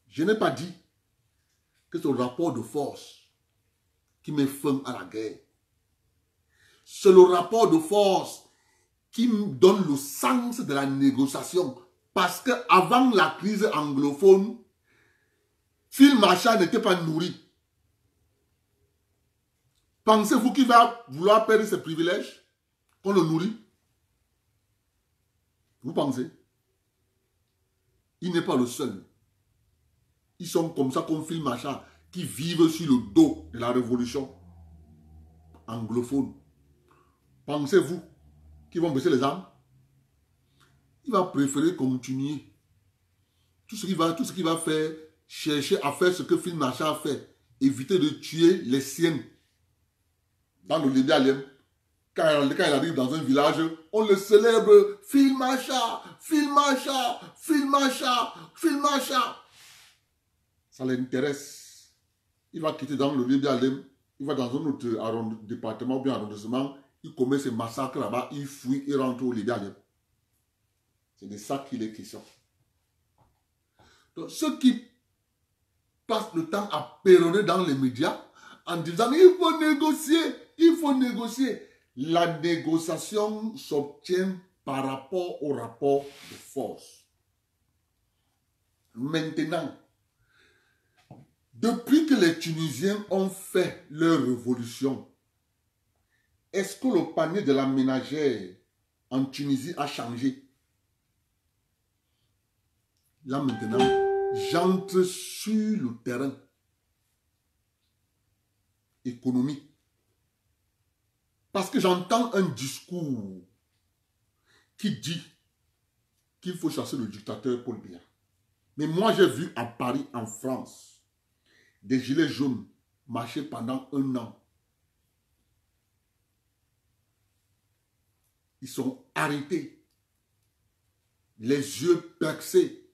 B: Je n'ai pas dit que c'est le rapport de force qui met fin à la guerre. C'est le rapport de force qui donne le sens de la négociation. Parce qu'avant la crise anglophone, Phil Marshall n'était pas nourri. Pensez-vous qu'il va vouloir perdre ses privilèges qu'on le nourrit? Vous pensez? Il n'est pas le seul. Ils sont comme ça, comme Phil Marshall, qui vivent sur le dos de la révolution anglophone. Pensez-vous qu'ils vont baisser les armes? Il va préférer continuer. Tout ce qu'il va faire, chercher à faire ce que Phil Marshall a fait. Éviter de tuer les siens. Dans le Libéalem, quand il arrive dans un village, on le célèbre. Phil Marshall, Phil Marshall, Phil Marshall, Phil Marshall. Ça l'intéresse. Il va quitter dans le Libéalem, il va dans un autre département ou bien arrondissement, il commet ses massacres là-bas, il fuit, il rentre au Libéalem. C'est de ça qu'il est question. Donc, ceux qui passent le temps à pérorer dans les médias en disant il faut négocier, il faut négocier. La négociation s'obtient par rapport au rapport de force. Maintenant, depuis que les Tunisiens ont fait leur révolution, est-ce que le panier de la ménagère en Tunisie a changé? Là maintenant, j'entre sur le terrain économique. Parce que j'entends un discours qui dit qu'il faut chasser le dictateur Paul Biya. Mais moi, j'ai vu à Paris, en France, des gilets jaunes marcher pendant 1 an. Ils sont arrêtés, les yeux percés,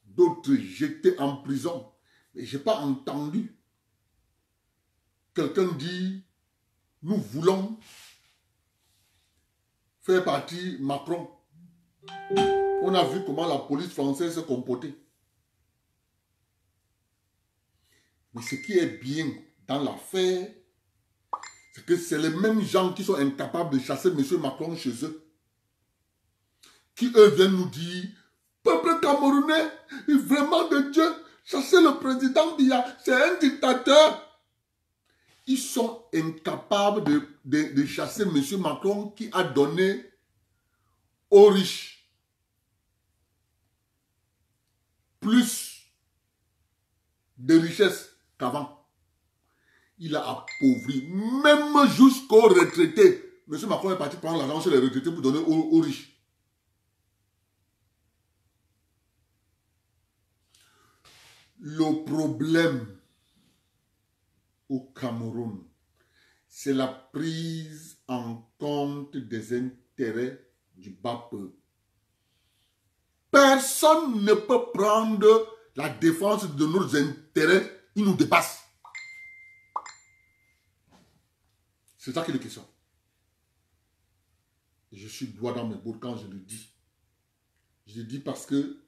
B: d'autres jetés en prison. Mais je n'ai pas entendu quelqu'un dire, nous voulons faire partie Macron. On a vu comment la police française se comportait. Mais ce qui est bien dans l'affaire, c'est que c'est les mêmes gens qui sont incapables de chasser M. Macron chez eux, qui eux viennent nous dire, peuple camerounais, vraiment de Dieu, chasser le président Biya, c'est un dictateur. Ils sont incapables de chasser M. Macron qui a donné aux riches plus de richesses qu'avant. Il a appauvri, même jusqu'aux retraités. M. Macron est parti prendre l'argent chez les retraités pour donner aux riches. Le problème au Cameroun, c'est la prise en compte des intérêts du bas peuple. Personne ne peut prendre la défense de nos intérêts, il nous dépasse. C'est ça qui est la question. Je suis droit dans mes bottes quand je le dis. Je le dis parce que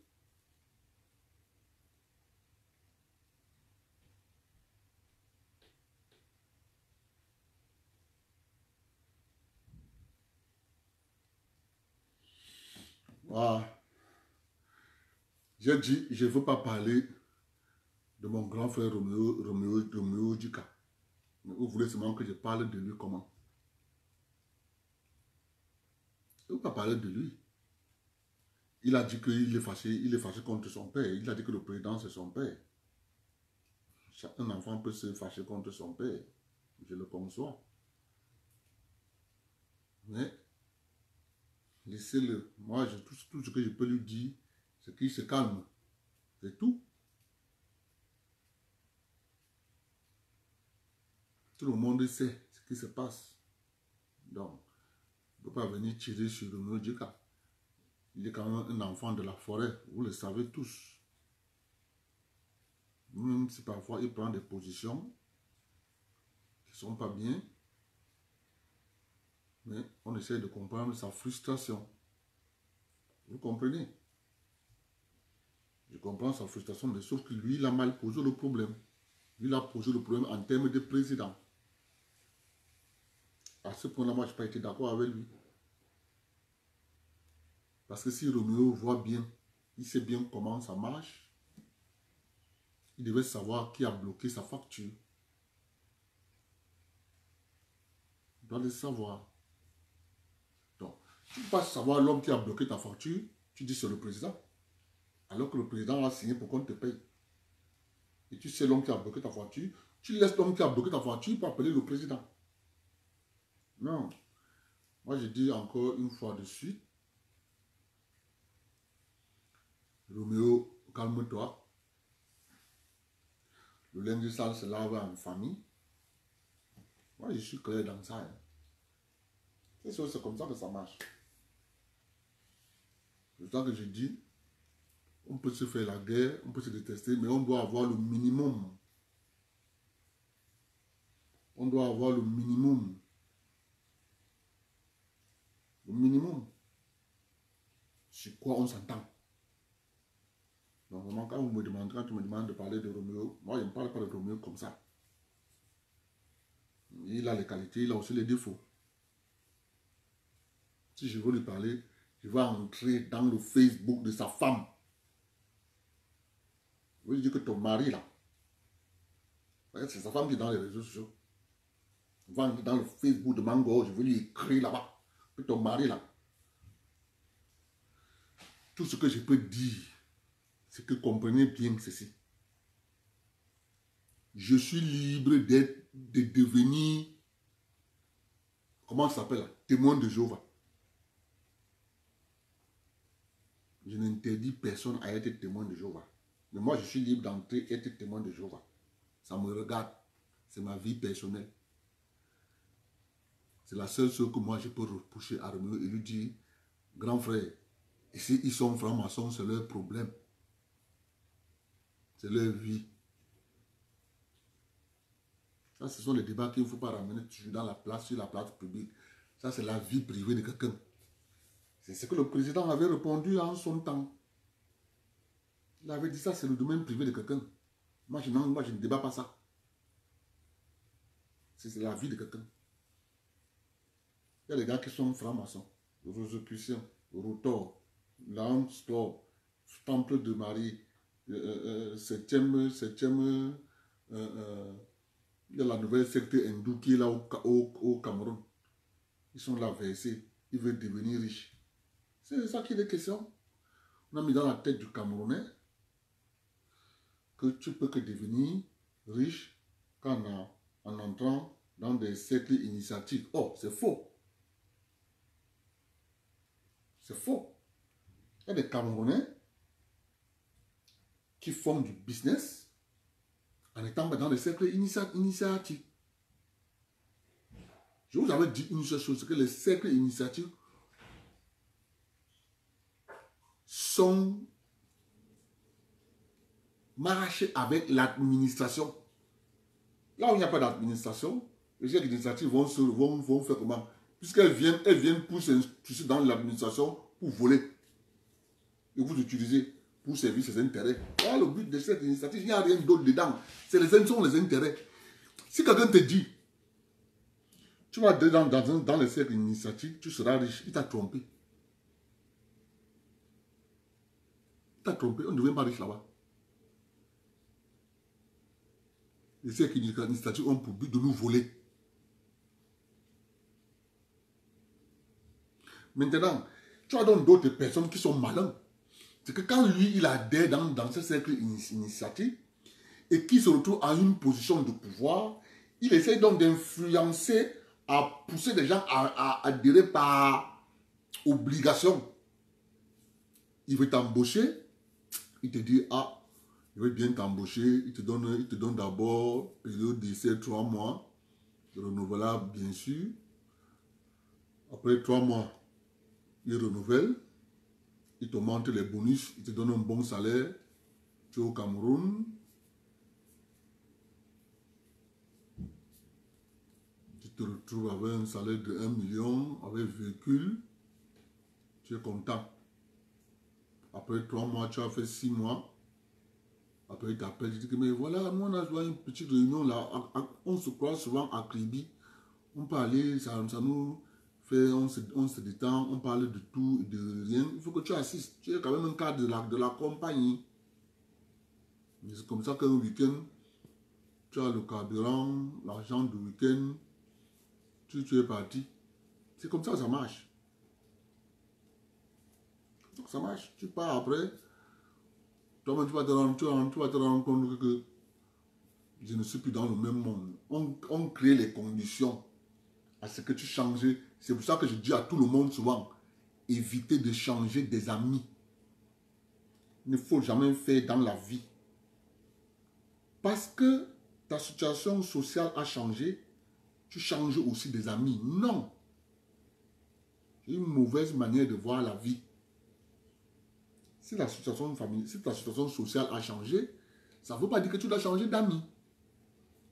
B: voilà. J'ai dit, je ne veux pas parler de mon grand frère Roméo Duka. Mais vous voulez seulement que je parle de lui comment? Je ne veux pas parler de lui. Il a dit qu'il est fâché contre son père. Il a dit que le président c'est son père. Un enfant peut se fâcher contre son père. Je le conçois. Mais laissez-le. Moi, tout ce que je peux lui dire, c'est qu'il se calme. C'est tout. Tout le monde sait ce qui se passe. Donc, il ne peut pas venir tirer sur le mur du cas. Il est quand même un enfant de la forêt. Vous le savez tous. Même si parfois il prend des positions qui ne sont pas bien. Mais on essaie de comprendre sa frustration. Vous comprenez? Je comprends sa frustration, mais sauf que lui, il a mal posé le problème. Lui, il a posé le problème en termes de président. À ce point-là, moi, je n'ai pas été d'accord avec lui. Parce que si Roméo voit bien, il sait bien comment ça marche, il devait savoir qui a bloqué sa facture. Il doit le savoir. Donc, tu ne peux pas savoir l'homme qui a bloqué ta facture, tu dis c'est le président. Alors que le président a signé pour qu'on te paye. Et tu sais l'homme qui a bloqué ta facture, tu laisses l'homme qui a bloqué ta facture pour appeler le président. Non. Moi, je dis encore une fois de suite, Roméo, calme-toi. Le lundi sale se lave en famille. Moi, je suis clair dans ça. Hein. C'est comme ça que ça marche. C'est ça que je dis. On peut se faire la guerre, on peut se détester, mais on doit avoir le minimum. On doit avoir le minimum. Le minimum. C'est quoi on s'entend? Donc, vraiment, quand tu me demandes de parler de Roméo, moi, je ne parle pas de Roméo comme ça. Il a les qualités, il a aussi les défauts. Si je veux lui parler, je vais entrer dans le Facebook de sa femme. Je veux dire que ton mari, là, c'est sa femme qui est dans les réseaux sociaux. Je vais entrer dans le Facebook de Mango, je veux lui écrire là-bas. Que ton mari, là, tout ce que je peux dire, c'est que comprenez bien ceci. Je suis libre de devenir, comment ça s'appelle, témoin de Jéhovah. Je n'interdis personne à être témoin de Jéhovah. Mais moi, je suis libre d'entrer et être témoin de Jéhovah. Ça me regarde. C'est ma vie personnelle. C'est la seule chose que moi, je peux reprocher à Roméo et lui dire, grand frère, ici, ils sont francs-maçons, c'est leur problème. C'est leur vie. Ça, ce sont les débats qu'il ne faut pas ramener toujours dans la place, sur la place publique. Ça, c'est la vie privée de quelqu'un. C'est ce que le président avait répondu en son temps. Il avait dit ça, c'est le domaine privé de quelqu'un. Moi, je ne débat pas ça. C'est la vie de quelqu'un. Il y a des gars qui sont francs-maçons, Rosicruciens, Rotor, Landstor, Temple de Marie, septième, il y a la nouvelle secte hindoue qui est là au Cameroun. Ils sont là versés, ils veulent devenir riches. C'est ça qui est question. On a mis dans la tête du Camerounais que tu peux que devenir riche en entrant dans des cercles initiatiques. Oh, c'est faux. C'est faux. Il y a des Camerounais qui font du business en étant dans des cercles initiatiques. Je vous avais dit une seule chose, c'est que les cercles initiatiques sont marchés avec l'administration. Là où il n'y a pas d'administration, les cercles initiatiques vont faire comment? Puisqu'elles viennent pousser dans l'administration pour voler. Et vous utilisez pour servir ses intérêts. Voilà le but de cette initiative. Il n'y a rien d'autre dedans. C'est les intérêts. Si quelqu'un te dit, tu vas dans les cercles initiatiques, tu seras riche, il t'a trompé. Il t'a trompé, on ne devient pas riche là-bas. Les cercles initiatiques ont pour but de nous voler. Maintenant, tu as donc d'autres personnes qui sont malins. C'est que quand lui, il adhère dans ce cercle initiatique et qu'il se retrouve à une position de pouvoir, il essaie donc d'influencer, à pousser des gens à adhérer par obligation. Il veut t'embaucher, il te dit, ah, il veut bien t'embaucher, il te donne d'abord période d'essai 3 mois, renouvelable bien sûr. Après 3 mois, il renouvelle, il te montre les bonus, il te donne un bon salaire, tu es au Cameroun, tu te retrouves avec un salaire de 1 million, avec véhicule, tu es content. Après 3 mois, tu as fait 6 mois, après il t'appelle, il dit que mais voilà, moi on a joué une petite réunion là, on se croise souvent à Kribi, on peut aller, ça nous... On se détend, on parle de tout et de rien. Il faut que tu assistes. Tu es quand même un cadre de la compagnie. C'est comme ça qu'un week-end, tu as le carburant, l'argent du week-end, tu es parti. C'est comme ça que ça marche. Ça marche. Tu pars après, toi-même tu vas te rendre compte que je ne suis plus dans le même monde. On crée les conditions à ce que tu changes. C'est pour ça que je dis à tout le monde souvent, évitez de changer des amis. Il ne faut jamais faire dans la vie. Parce que ta situation sociale a changé, tu changes aussi des amis. Non. C'est une mauvaise manière de voir la vie. Si ta situation sociale a changé, ça ne veut pas dire que tu dois changer d'amis.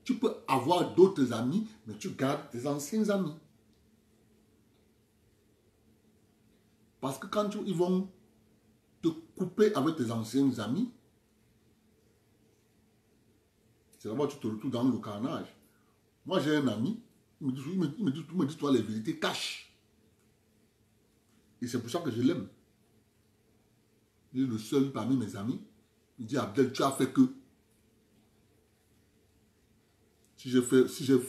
B: Tu peux avoir d'autres amis, mais tu gardes tes anciens amis. Parce que quand ils vont te couper avec tes anciens amis, c'est là-bas que tu te retrouves dans le carnage. Moi, j'ai un ami, il me dit toi les vérités, cache. Et c'est pour ça que je l'aime. Il est le seul parmi mes amis. Il dit, Abdel, tu as fait que. Si j'ai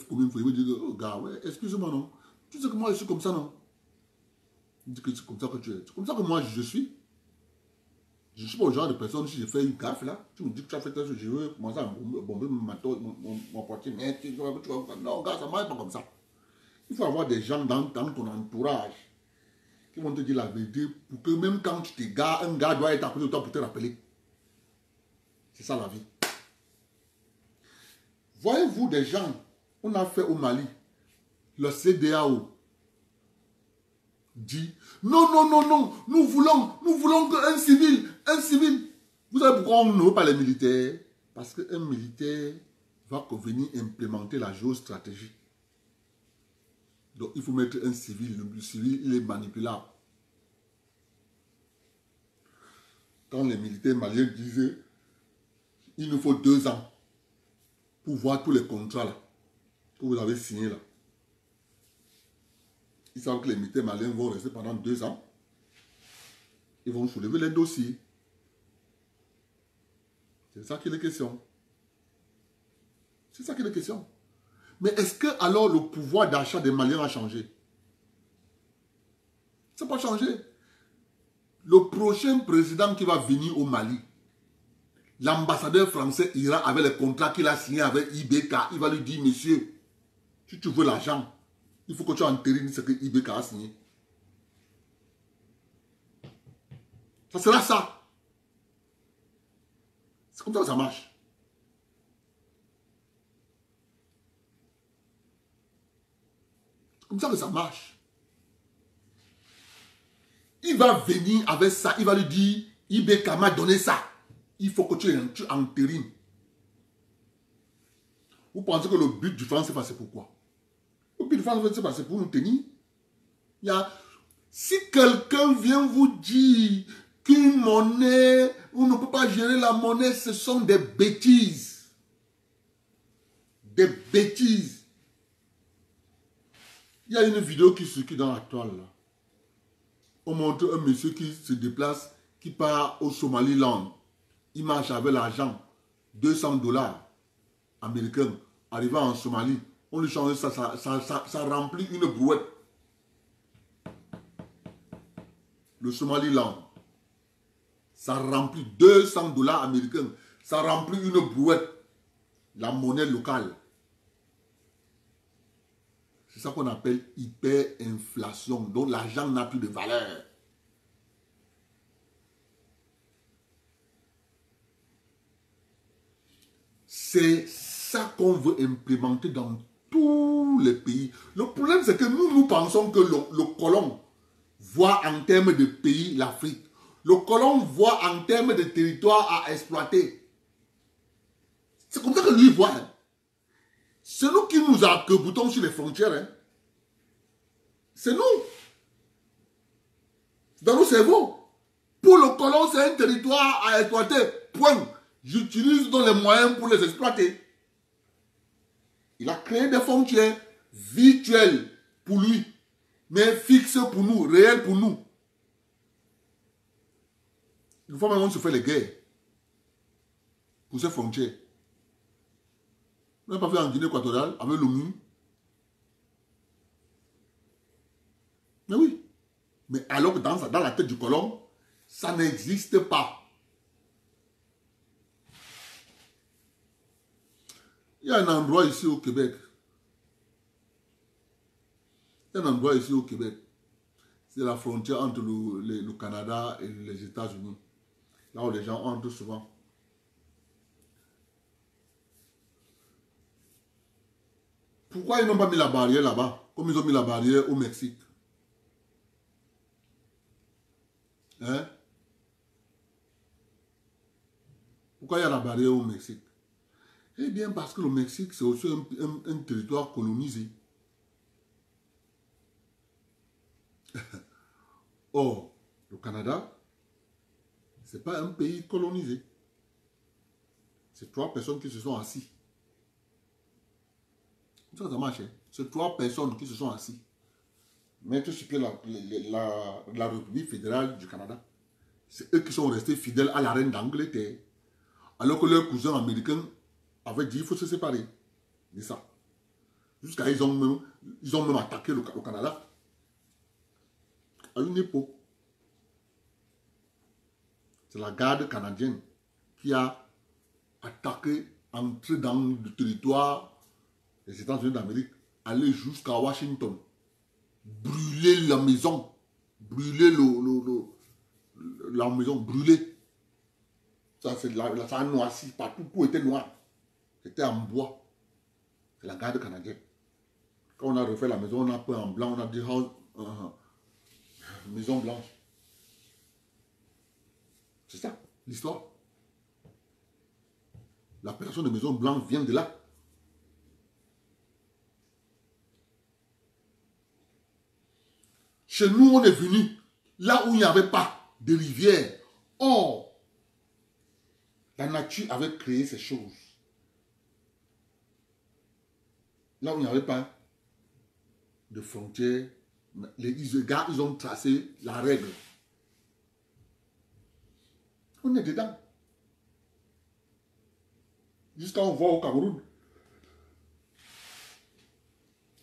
B: commis une fois, il me dit, oh gars, ouais, excuse-moi, non. Tu sais que moi, je suis comme ça, non. Il dit que c'est comme ça que tu es. C'est comme ça que moi, je suis. Je ne suis pas le genre de personne, si j'ai fait une gaffe, là, tu me dis que tu as fait ça, je veux commencer à bomber mon portier. Mais non, gars, ça ne marche pas comme ça. Il faut avoir des gens dans ton entourage qui vont te dire la vérité pour que même quand tu t'égares, un gars doit être à côté de toi pour te rappeler. C'est ça la vie. Voyez-vous des gens, on a fait au Mali, le CEDEAO dit, non, non, non, non, nous voulons qu'un civil. Vous savez pourquoi on ne veut pas les militaires? Parce qu'un militaire va venir implémenter la géostratégie. Donc il faut mettre un civil. Le civil, il est manipulable. Quand les militaires maliens disaient, il nous faut 2 ans pour voir tous les contrats là, que vous avez signés là. Ils savent que les militaires maliens vont rester pendant 2 ans. Ils vont soulever les dossiers. C'est ça qu'il est question. C'est ça qu'il est question. Mais est-ce que alors le pouvoir d'achat des Maliens a changé? Ça n'a pas changé. Le prochain président qui va venir au Mali, l'ambassadeur français ira avec les contrats qu'il a signés avec IBK. Il va lui dire, monsieur, si tu veux l'argent, il faut que tu entérines ce que IBK a signé. Ça sera ça. C'est comme ça que ça marche. C'est comme ça que ça marche. Il va venir avec ça. Il va lui dire, IBK m'a donné ça. Il faut que tu entérines. Vous pensez que le but du franc CFA, c'est pourquoi? Le but du franc CFA, c'est pour nous tenir. Si quelqu'un vient vous dire qu'une monnaie, on ne peut pas gérer la monnaie, ce sont des bêtises. Des bêtises. Il y a une vidéo qui circule dans la toile là. On montre un monsieur qui se déplace, qui part au Somaliland. Il marche avec l'argent, 200 $ américains. Arrivant en Somalie, on lui change ça remplit une brouette. Le Somaliland, ça remplit 200 $ américains. Ça remplit une brouette. La monnaie locale. C'est ça qu'on appelle hyperinflation. Donc l'argent n'a plus de valeur. C'est ça qu'on veut implémenter dans tous les pays. Le problème, c'est que nous pensons que le colon voit en termes de pays l'Afrique. Le colon voit en termes de territoire à exploiter. C'est comme ça que lui voit. C'est nous qui nous arc-boutons sur les frontières. Hein. C'est nous. Dans nos cerveaux. Pour le colon, c'est un territoire à exploiter. Point. J'utilise donc les moyens pour les exploiter. Il a créé des frontières virtuelles pour lui, mais fixes pour nous, réelles pour nous. Une fois même on se fait les guerres pour ces frontières. On n'a pas fait en Guinée équatoriale avec l'ONU. Mais oui. Mais alors que dans la tête du colon, ça n'existe pas. Il y a un endroit ici au Québec. C'est la frontière entre le Canada et les États-Unis. Là où les gens entrent souvent. Pourquoi ils n'ont pas mis la barrière là-bas, comme ils ont mis la barrière au Mexique? Hein? Pourquoi il y a la barrière au Mexique? Eh bien, parce que le Mexique, c'est aussi un territoire colonisé. Or, le Canada, ce n'est pas un pays colonisé. C'est 3 personnes qui se sont assis. Ça marche. Hein? C'est 3 personnes qui se sont assis. Mettre sur pied la République fédérale du Canada. C'est eux qui sont restés fidèles à la reine d'Angleterre. Alors que leurs cousins américains avaient dit qu'il faut se séparer de ça. Jusqu'à ils ont même attaqué le Canada. À une époque. C'est la garde canadienne qui a attaqué, entré dans le territoire des États-Unis d'Amérique, aller jusqu'à Washington, brûler la maison brûler la maison, brûler. Ça, ça a noirci, partout, tout était noir. C'était en bois. C'est la garde canadienne. Quand on a refait la maison, on a peint en blanc, on a dit maison blanche. C'est ça, l'histoire. L'appellation de maison blanche vient de là. Chez nous, on est venu là où il n'y avait pas de rivière. Or, la nature avait créé ces choses. Là où il n'y avait pas de frontières, les gars, ils ont tracé la règle. On est dedans. Jusqu'à on voit au Cameroun.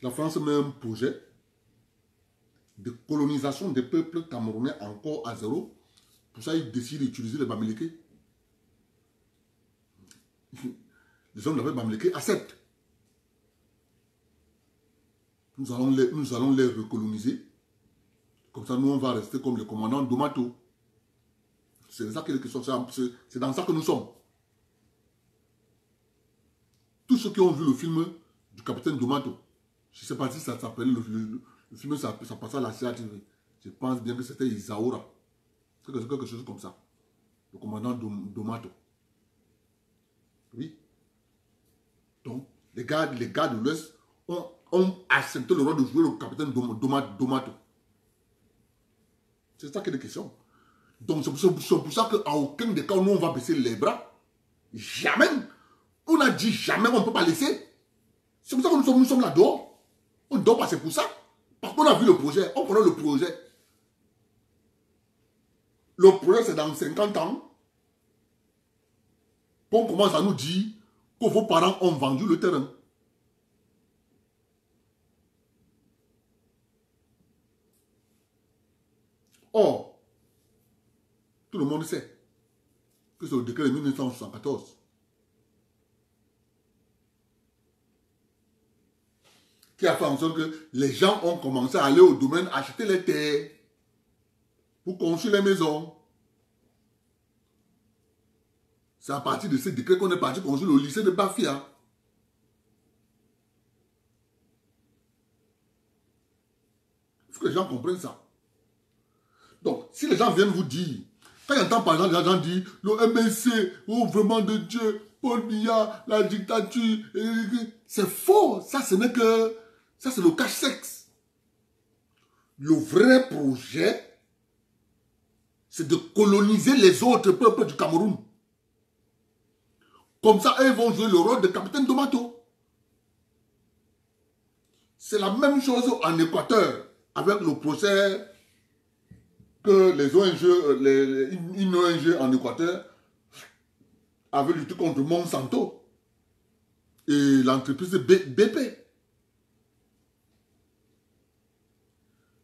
B: La France met un projet de colonisation des peuples camerounais encore à zéro. Pour ça, ils décident d'utiliser les Bamileke. Les hommes de la Bamileke acceptent. Nous allons les recoloniser. Comme ça, nous, on va rester comme le commandant Domato. C'est ça qu'il est question. C'est dans ça que nous sommes. Tous ceux qui ont vu le film du capitaine Domato, je ne sais pas si ça s'appelait le film, ça passait à la CATV. Je pense bien que c'était Isaura. Quelque chose comme ça. Le commandant Domato. Oui. Donc, les gars de l'Ouest ont accepté le rôle de jouer le capitaine Domato. C'est ça qui est la question. Donc, c'est pour ça qu'à aucun des cas, nous, on va baisser les bras. Jamais. On a dit jamais, on ne peut pas laisser. C'est pour ça que nous sommes là dehors. On ne dort pas, c'est pour ça. Parce qu'on a vu le projet, on connaît le projet. Le projet, c'est dans 50 ans. On commence à nous dire que vos parents ont vendu le terrain. Or, tout le monde sait que c'est le décret de 1974. Qui a fait en sorte que les gens ont commencé à aller au domaine acheter les terres pour construire les maisons. C'est à partir de ce décret qu'on est parti construire le lycée de Bafia. Il faut que les gens comprennent ça. Donc, si les gens viennent vous dire, quand j'entends par exemple les gens dire, le MNC, oh vraiment de Dieu, Paul Biya, la dictature, c'est faux. Ça, ce n'est que... Ça, c'est le cache-sexe. Le vrai projet, c'est de coloniser les autres peuples du Cameroun. Comme ça, eux vont jouer le rôle de capitaine Domato. C'est la même chose en Équateur, avec le projet que les ONG, une ONG en Équateur avait lutté contre Monsanto et l'entreprise BP.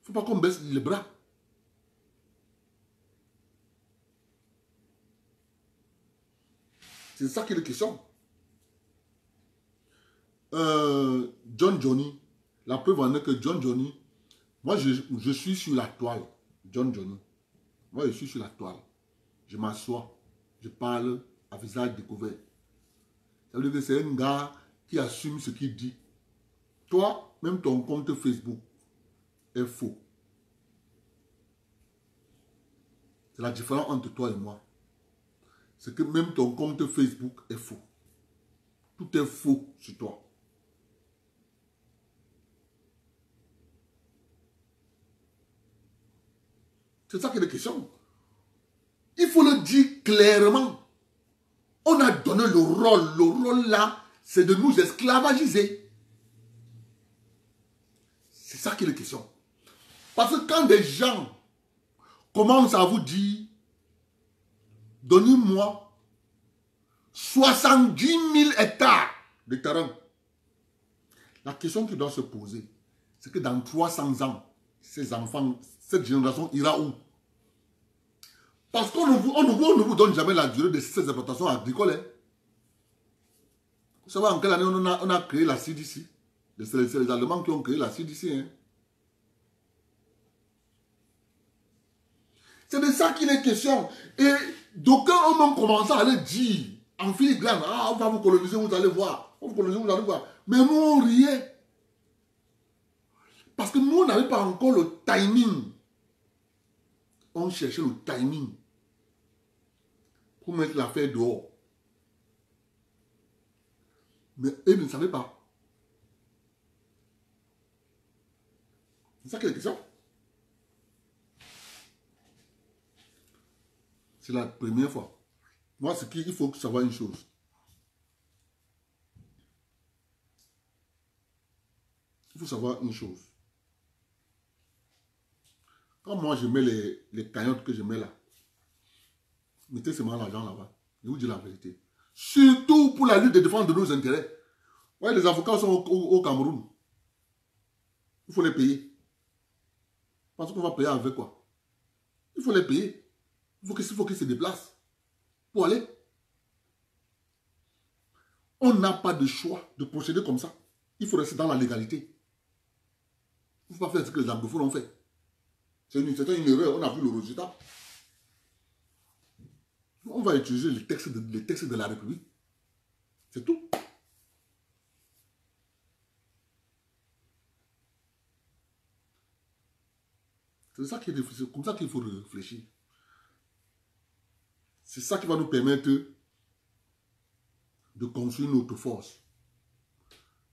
B: Il ne faut pas qu'on baisse les bras. C'est ça qui est la question. John Johnny, la preuve en est que John Johnny, moi je suis sur la toile. John Johnny, moi je suis sur la toile. Je m'assois, je parle à visage découvert. Ça veut dire que c'est un gars qui assume ce qu'il dit. Toi, même ton compte Facebook est faux. C'est la différence entre toi et moi. C'est que même ton compte Facebook est faux. Tout est faux sur toi. C'est ça qui est la question. Il faut le dire clairement. On a donné le rôle. Le rôle là, c'est de nous esclavagiser. C'est ça qui est la question. Parce que quand des gens commencent à vous dire, donnez-moi 70 000 hectares de terrain. La question qui doit se poser, c'est que dans 300 ans, ces enfants, cette génération ira où? Parce qu'on ne vous donne jamais la durée de ces exploitations agricoles. Hein. Vous savez en quelle année on a créé la CDC? C'est les Allemands qui ont créé la CDC. Hein. C'est de ça qu'il est question. Et d'aucuns ont même commencé à le dire en filigrane. Ah, on va vous coloniser, vous allez voir. On va vous coloniser, vous allez voir. Mais nous, on riait. Parce que nous, on n'avait pas encore le timing. On cherchait le timing pour mettre l'affaire dehors. Mais eux ne savaient pas. C'est ça qui est la question. C'est la première fois. Moi, c'est qu'il faut savoir une chose. Il faut savoir une chose. Quand moi, je mets les cagnottes que je mets là, mettez seulement l'argent là-bas. Je vous dis la vérité. Surtout pour la lutte de défense de nos intérêts. Ouais, les avocats sont au Cameroun. Il faut les payer. Parce qu'on va payer avec quoi? Il faut les payer. Il faut qu'ils se déplacent pour aller. On n'a pas de choix de procéder comme ça. Il faut rester dans la légalité. Il ne faut pas faire ce que les anglophones ont fait. C'était une erreur, on a vu le résultat. On va utiliser les textes de la République. C'est tout. C'est comme ça qu'il faut réfléchir. C'est ça qui va nous permettre de construire notre force.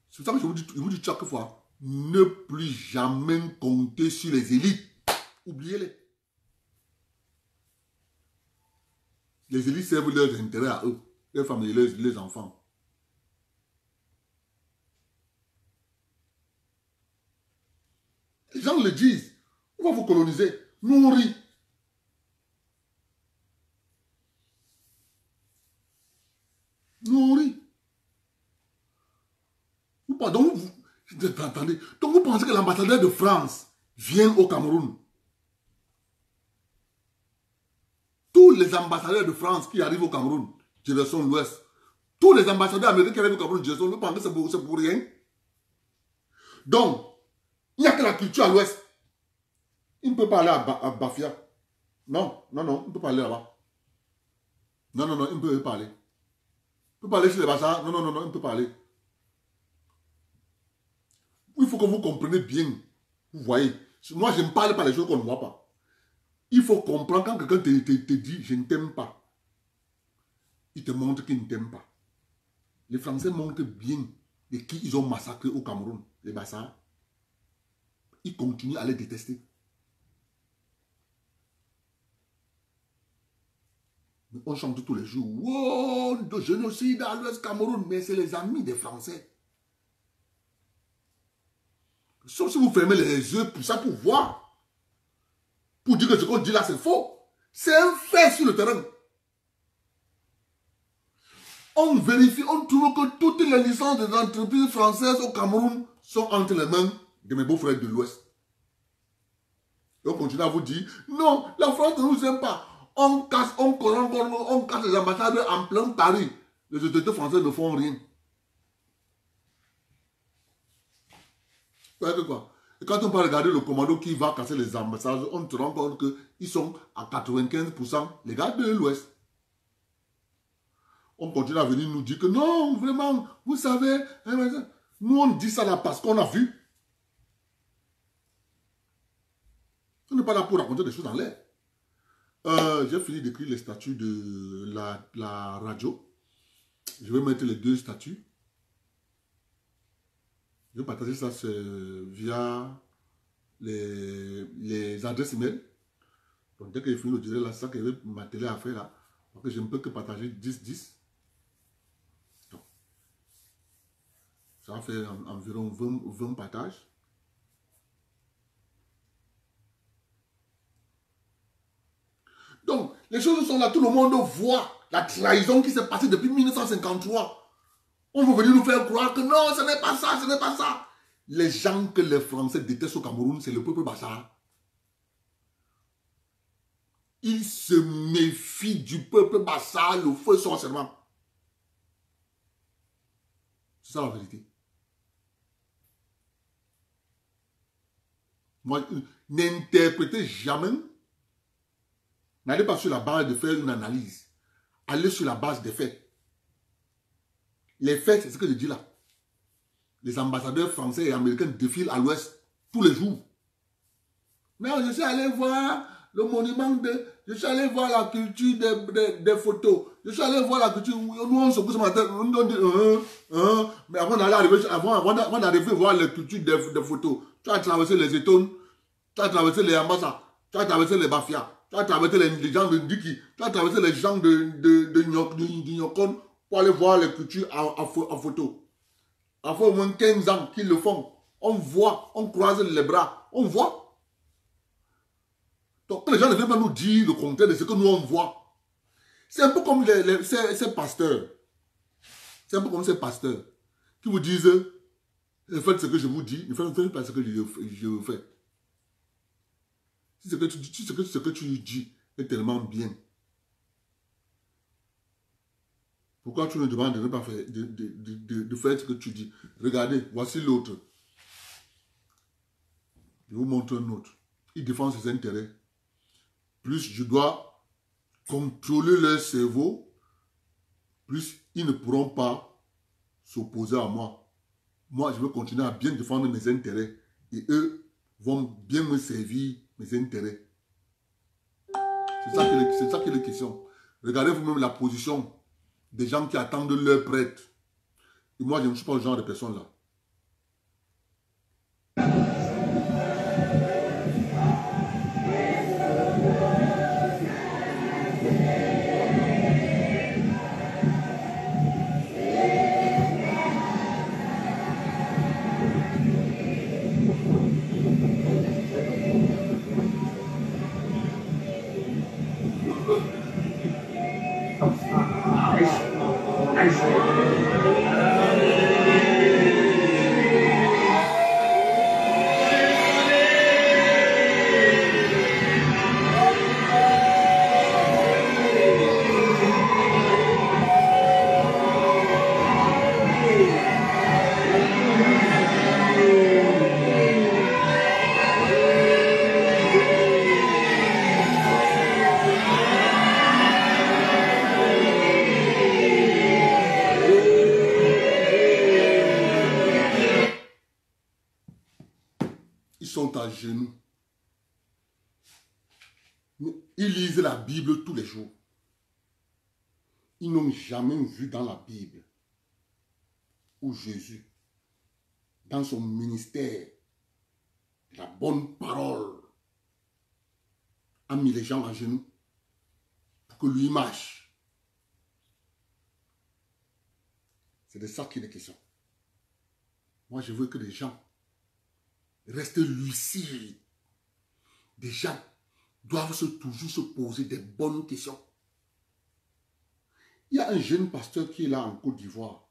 B: C'est pour ça que je vous dis chaque fois, ne plus jamais compter sur les élites. Oubliez-les. Les élites servent leurs intérêts à eux, leurs familles, leurs enfants. Les gens le disent. On va vous coloniser. Nous, on rit. Nous, on rit. Donc, attendez. Donc, vous pensez que l'ambassadeur de France vient au Cameroun? Tous les ambassadeurs de France qui arrivent au Cameroun, direction l'Ouest, tous les ambassadeurs américains qui arrivent au Cameroun, direction l'Ouest, vous pensez que c'est pour rien? Donc, il n'y a que la culture à l'Ouest. Il ne peut pas aller à Bafia. Non, il ne peut pas aller là-bas. Non, il ne peut pas aller. Il ne peut pas aller chez les Bassas. Non, il ne peut pas aller. Il faut que vous compreniez bien. Vous voyez. Moi, je ne parle pas des choses qu'on ne voit pas. Il faut comprendre quand quelqu'un te dit « je ne t'aime pas ». Il te montre qu'il ne t'aime pas. Les Français montrent bien de qui ils ont massacré au Cameroun, les Bassas. Ils continuent à les détester. On chante tous les jours, wow, de génocide à l'Ouest Cameroun, mais c'est les amis des Français. Sauf si vous fermez les yeux pour ça, pour voir. Pour dire que ce qu'on dit là, c'est faux. C'est un fait sur le terrain. On vérifie, on trouve que toutes les licences des entreprises françaises au Cameroun sont entre les mains de mes beaux-frères de l'Ouest. Et on continue à vous dire, non, la France ne nous aime pas. On casse les ambassadeurs en plein Paris. Les autorités françaises ne font rien. Vous voyez quoi? Et quand on peut regarder le commando qui va casser les ambassades, on se rend compte qu'ils sont à 95% les gars de l'Ouest. On continue à venir nous dire que non, vraiment, vous savez, nous on dit ça là parce qu'on a vu. On n'est pas là pour raconter des choses en l'air. J'ai fini d'écrire les statuts de la radio. Je vais mettre les 2 statuts. Je vais partager ça via les adresses email. Donc dès que j'ai fini le direct là, c'est ça que je vais m'atteler à faire là. Parce que je ne peux que partager 10. Donc, ça va faire environ 20 partages. Donc, les choses sont là, tout le monde voit la trahison qui s'est passée depuis 1953. On veut venir nous faire croire que non, ce n'est pas ça, ce n'est pas ça. Les gens que les Français détestent au Cameroun, c'est le peuple Bassa. Ils se méfient du peuple Bassa, le feu sorcellement. C'est ça la vérité. Moi, n'interprétez jamais N'allez pas sur la base de faire une analyse. Allez sur la base des faits. Les faits, c'est ce que je dis là. Les ambassadeurs français et américains défilent à l'ouest tous les jours. Non, je suis allé voir le monument de... Je suis allé voir la culture des photos. Je suis allé voir la culture... Nous, on se couche ce matin, on dit... mais avant d'arriver à voir la culture des photos, tu as traversé les étones, tu as traversé les ambassades, tu as traversé les bafias, tu as traversé les gens de Diki, tu as traversé les gens de Nyokon pour aller voir les cultures en photo. Ça fait au moins 15 ans qu'ils le font. On voit, on croise les bras, on voit. Donc les gens ne viennent pas nous dire le contraire de ce que nous on voit. C'est un peu comme ces pasteurs. C'est un peu comme ces pasteurs qui vous disent faites ce que je vous dis, ne faites pas ce que je fais. Si ce que tu dis est tellement bien, pourquoi tu me demandes de ne pas faire, de faire ce que tu dis? Regardez, voici l'autre. Je vous montre un autre. Il défend ses intérêts. Plus je dois contrôler leur cerveau, plus ils ne pourront pas s'opposer à moi. Moi, je vais continuer à bien défendre mes intérêts. Et eux vont bien me servir mes intérêts. C'est ça qui est la question. Regardez vous-même la position des gens qui attendent leur prêtre. Et moi, je ne suis pas le genre de personne là. À genoux. Ils lisent la Bible tous les jours. Ils n'ont jamais vu dans la Bible où Jésus, dans son ministère, la bonne parole, a mis les gens à genoux pour que lui marche. C'est de ça qu'il est question. Moi, je veux que les gens restent lucides. Les gens doivent toujours se poser des bonnes questions. Il y a un jeune pasteur qui est là en Côte d'Ivoire.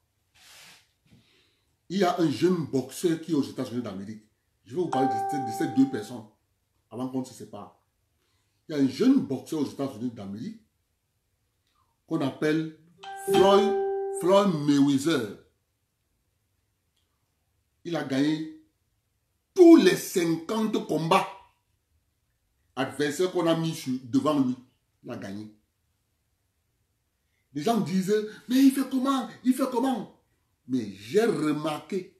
B: Il y a un jeune boxeur qui est aux États-Unis d'Amérique. Je vais vous parler de ces deux personnes avant qu'on se sépare. Il y a un jeune boxeur aux États-Unis d'Amérique qu'on appelle Floyd Mayweather. Il a gagné tous les 50 combats adversaires qu'on a mis devant lui. Il a gagné. Les gens disent, mais il fait comment? Il fait comment? Mais j'ai remarqué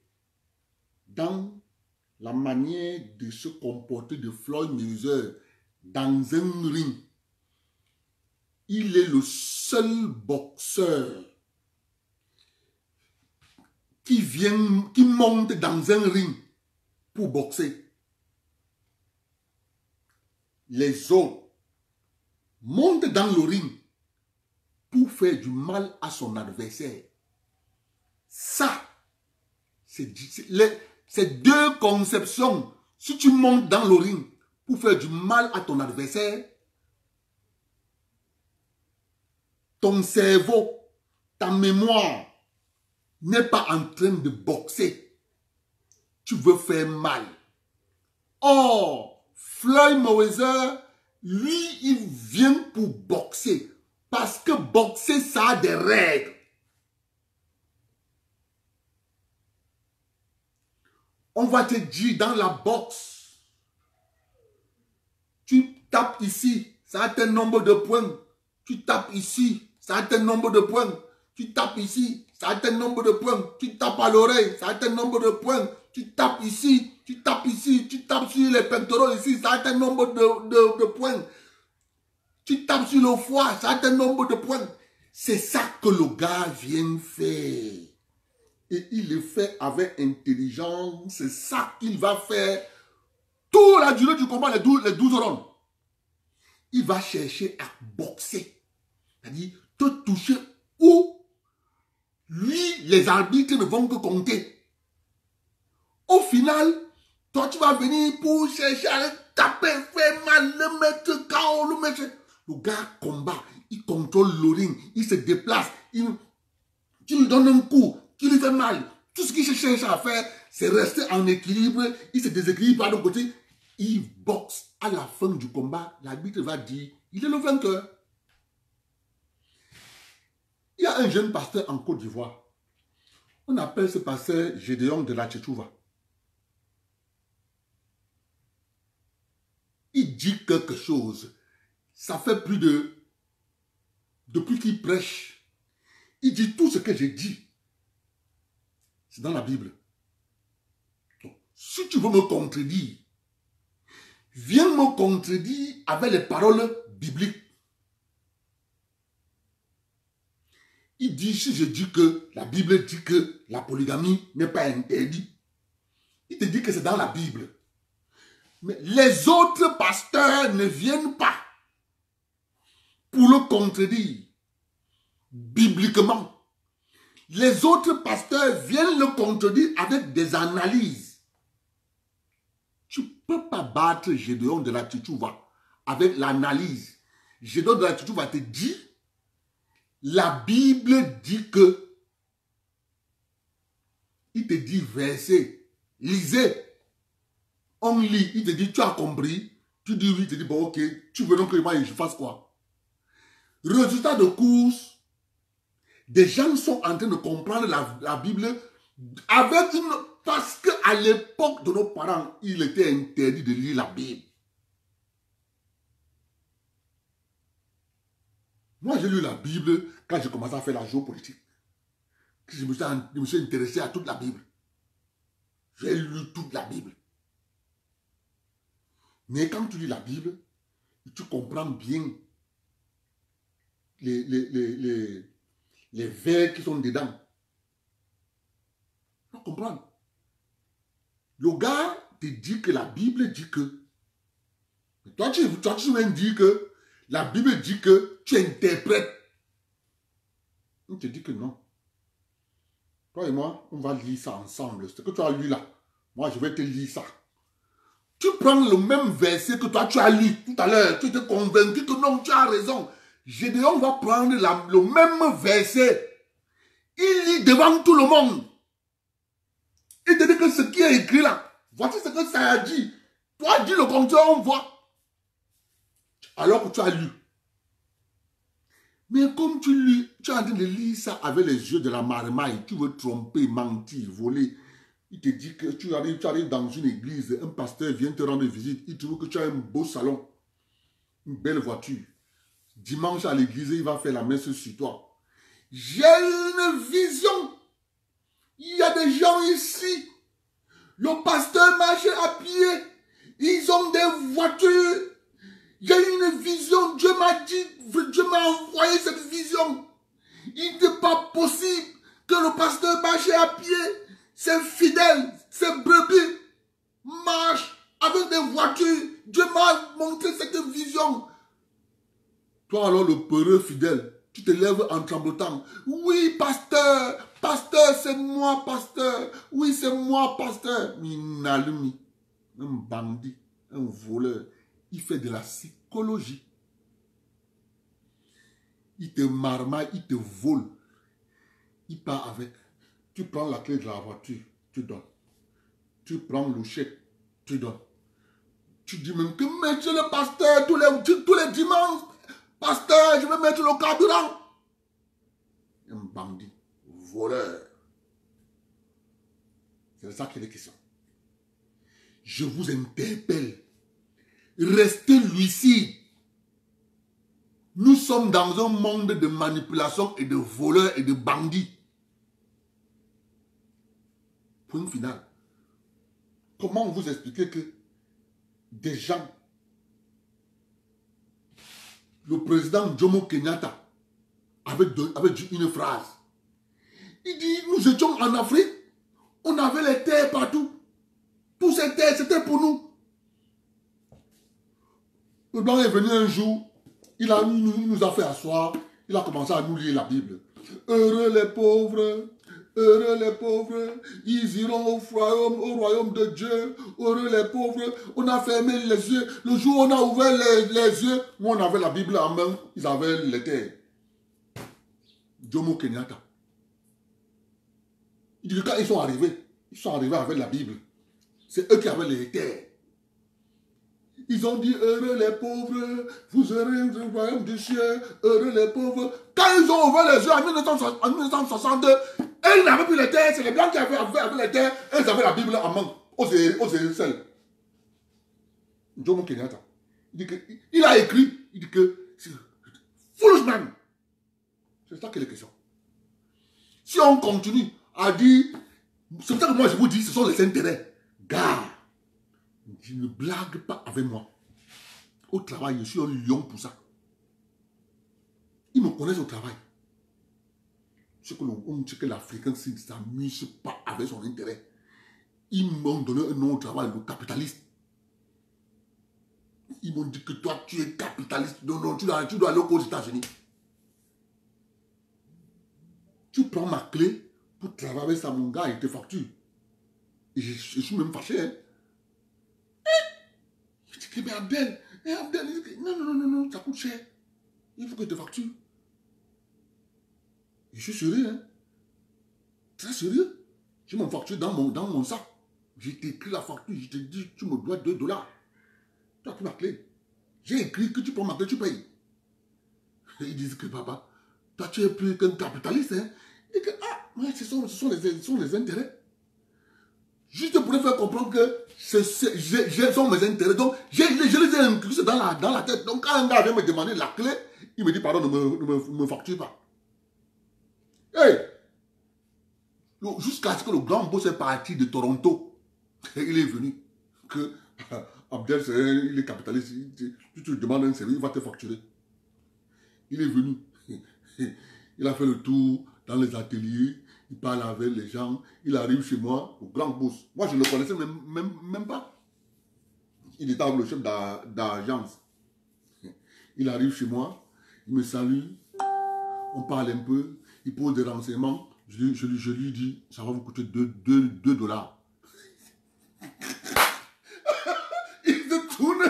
B: dans la manière de se comporter de Floyd Mayweather dans un ring, il est le seul boxeur qui monte dans un ring pour boxer. Les autres montent dans le ring pour faire du mal à son adversaire. Ça, c'est deux conceptions. Si tu montes dans le ring pour faire du mal à ton adversaire, ton cerveau, ta mémoire n'est pas en train de boxer. Tu veux faire mal. Or, Floyd Mayweather, lui, il vient pour boxer. Parce que boxer, ça a des règles. On va te dire dans la boxe, tu tapes ici, certain nombre de points. Tu tapes ici, certain nombre de points. Tu tapes ici, certain nombre de points. Tu tapes à l'oreille, certain nombre de points. Tu tapes ici, tu tapes ici, tu tapes sur les pectoraux ici, certain nombre de points. Tu tapes sur le foie, certain nombre de points. C'est ça que le gars vient faire. Et il le fait avec intelligence. C'est ça qu'il va faire. Toute la durée du combat, les 12 rounds. Il va chercher à boxer. C'est-à-dire, te toucher où lui, les arbitres ne vont que compter. Au final, toi, tu vas venir pour chercher à le taper, faire mal, le mettre KO, le mettre... Le gars combat, il contrôle le ring, il se déplace, tu lui donnes un coup, tu lui fais mal. Tout ce qu'il cherche à faire, c'est rester en équilibre, il se déséquilibre par l'autre côté. Il boxe. À la fin du combat, l'arbitre va dire, il est le vainqueur. Il y a un jeune pasteur en Côte d'Ivoire. On appelle ce pasteur Gédéon de la Tchétchouva. Il dit quelque chose. Ça fait plus de... Depuis qu'il prêche, il dit tout ce que j'ai dit. C'est dans la Bible. Donc, si tu veux me contredire, viens me contredire avec les paroles bibliques. Il dit, si je dis que la Bible dit que la polygamie n'est pas interdite, il te dit que c'est dans la Bible. Mais les autres pasteurs ne viennent pas pour le contredire bibliquement. Les autres pasteurs viennent le contredire avec des analyses. Tu ne peux pas battre Gédéon de la Tchétchouva avec l'analyse. Gédéon de la Tchétchouva te dit, la Bible dit que, il te dit verset, lisez, on lit, il te dit tu as compris, tu dis oui, il te dit bon ok, tu veux donc que moi je fasse quoi? Résultat de course, des gens sont en train de comprendre la Bible avec une... Parce qu'à l'époque de nos parents, il était interdit de lire la Bible. Moi, j'ai lu la Bible quand j'ai commencé à faire la géopolitique. Je me suis intéressé à toute la Bible. J'ai lu toute la Bible. Mais quand tu lis la Bible, tu comprends bien les vers qui sont dedans. Tu vas comprendre. Le gars te dit que la Bible dit que. Toi, tu viens dire que la Bible dit que tu interprètes. Il te dit que non. Toi et moi, on va lire ça ensemble. Ce que tu as lu là, moi, je vais te lire ça. Tu prends le même verset que toi, tu as lu tout à l'heure. Tu étais convaincu que non, tu as raison. Gédéon va prendre le même verset. Il lit devant tout le monde. Il te dit que ce qui est écrit là, voici ce que ça a dit. Toi, dis le contraire, on voit. Alors que tu as lu. Mais comme tu lis, tu es en train de lire ça avec les yeux de la marmaille, tu veux tromper, mentir, voler. Il te dit que tu arrives dans une église, un pasteur vient te rendre visite, il trouve que tu as un beau salon, une belle voiture. Dimanche à l'église, il va faire la messe sur toi. J'ai une vision. Il y a des gens ici. Le pasteur marche à pied. Ils ont des voitures. J'ai une vision. Dieu m'a dit, Dieu m'a envoyé cette vision. Il n'est pas possible que le pasteur marche à pied. Ses fidèles, ses brebis marchent avec des voitures. Dieu m'a montré cette vision. Toi alors le peureux fidèle, tu te lèves en tremblotant. Oui, pasteur, pasteur, c'est moi, pasteur. Oui, c'est moi, pasteur. Minalumi, un bandit, un voleur. Il fait de la psychologie. Il te marmaille, il te vole. Il part avec. Tu prends la clé de la voiture, tu donnes. Tu prends le chèque, tu donnes. Tu dis même que monsieur le pasteur, tous les dimanches, pasteur, je vais mettre le carburant. Un bandit, voleur. C'est de ça qu'il est question. Je vous interpelle. Restez lucide. Nous sommes dans un monde de manipulation et de voleurs et de bandits. Point final. Comment vous expliquer que des gens, le président Jomo Kenyatta avait dit une phrase. Il dit, nous étions en Afrique, on avait les terres partout. Toutes ces terres, c'était pour nous. Le blanc est venu un jour, il nous a fait asseoir, il a commencé à nous lire la Bible. Heureux les pauvres, ils iront au royaume de Dieu. Heureux les pauvres, on a fermé les yeux. Le jour où on a ouvert les yeux, où on avait la Bible en main, ils avaient les terres. Jomo Kenyatta. Il dit que quand ils sont arrivés avec la Bible. C'est eux qui avaient les terres. Ils ont dit, heureux les pauvres, vous aurez le royaume du ciel, heureux les pauvres. Quand ils ont ouvert les yeux en 1962, ils n'avaient plus les terres, c'est les blancs qui avaient les terres, et ils avaient la Bible en main, aux Érythréens. Jomo Kenyatta. Il a écrit, il dit que, foolish man. C'est ça qui est la question. Si on continue à dire, c'est pour ça que moi je vous dis, ce sont les intérêts. Gars, je ne blague pas avec moi. Au travail, je suis un lion pour ça. Ils me connaissent au travail. C'est que l'Africain ne s'amuse pas avec son intérêt. Ils m'ont donné un nom au travail, le capitaliste. Ils m'ont dit que toi, tu es capitaliste. Non, tu dois aller aux États-Unis. Tu prends ma clé pour travailler avec ça, mon gars, il te facture. Et je suis même fâché. Hein. Je dis que, mais Abdel, il dit que, non, ça coûte cher. Il faut que je te facture. Je suis sérieux, hein. Très sérieux. Je m'en facture dans mon sac. J'ai écrit la facture, je te dis, tu me dois $2. Tu as pris ma clé. J'ai écrit que tu prends ma clé, tu payes. Et ils disent que, papa, toi tu es plus qu'un capitaliste, hein. Et que, ouais, ce sont les intérêts. Juste pour les faire comprendre que ce sont mes intérêts. Donc, je les ai inclus dans la tête. Donc, quand un gars vient me demander la clé, il me dit, pardon, ne me facture pas. Hey! Jusqu'à ce que le grand boss est parti de Toronto, il est venu. Que Abdel, il est capitaliste. Tu te demandes un service, il va te facturer. Il est venu. Il a fait le tour dans les ateliers. Il parle avec les gens. Il arrive chez moi, au grand boss. Moi, je ne le connaissais même pas. Il était le chef d'agence. Il arrive chez moi. Il me salue. On parle un peu. Il pose des renseignements. Je lui dis, ça va vous coûter $2. Il se tourne,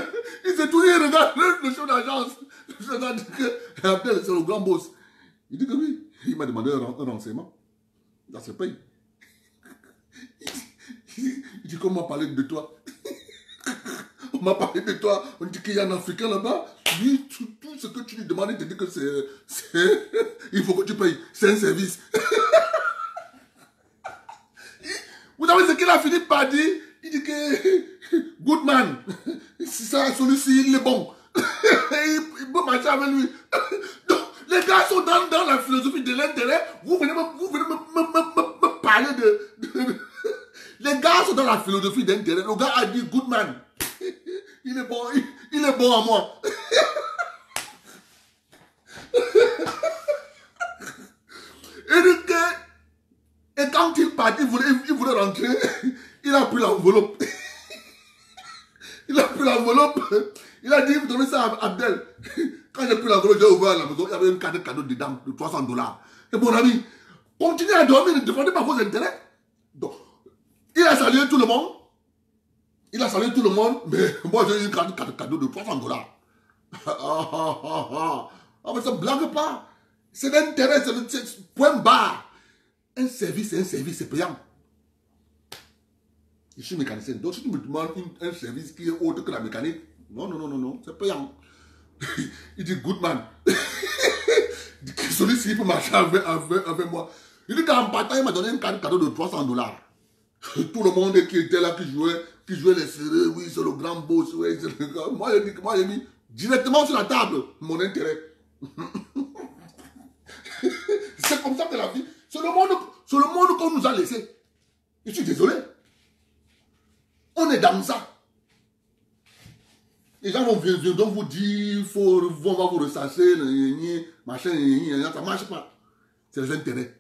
B: il regarde le chef d'agence. Je regarde que Abdel, c'est le grand boss. Il dit que oui. Il m'a demandé un renseignement. Ça se paye. Il dit qu'on m'a parlé de toi. On m'a parlé de toi. On dit qu'il y a un Africain là-bas. Lui, tout ce que tu lui demandes, il te dit que c'est... Il faut que tu payes. C'est un service. Vous savez ce qu'il a fini par dire? Il dit que... Good man. C'est ça, celui-ci, il est bon. Il peut marcher avec lui. Donc, les gars sont dans la philosophie de l'intérêt. Vous venez me parler de... Les gars sont dans la philosophie d'intérêt. Le gars a dit good man. Il est bon à moi. Et quand il partit, il voulait rentrer. Il a pris l'enveloppe. Il a dit, vous donnez ça à Abdel. Quand j'ai pris l'enveloppe, j'ai ouvert la maison, il y avait une carte de cadeau dedans de $300. Et mon ami, continuez à dormir, ne défendez pas vos intérêts. Donc, il a salué tout le monde. Mais moi j'ai eu une carte de cadeau de $300. Mais ça ne blague pas. C'est l'intérêt, c'est le point barre. Un service, c'est payant. Je suis mécanicien. Donc si tu me demandes un service qui est autre que la mécanique, non, c'est payant. Il dit, good man. Il dit que celui-ci peut marcher avec moi. Il dit qu'en partant, il m'a donné une carte de cadeau de $300. Tout le monde qui était là, qui jouait les serrés, oui, c'est le grand boss. Oui, moi, j'ai mis directement sur la table mon intérêt. C'est comme ça que la vie, c'est le monde qu'on nous a laissé. Je suis désolé. On est dans ça. Les gens vont vous dire, on va vous ressasser, machin, ça ne marche pas. C'est les intérêts.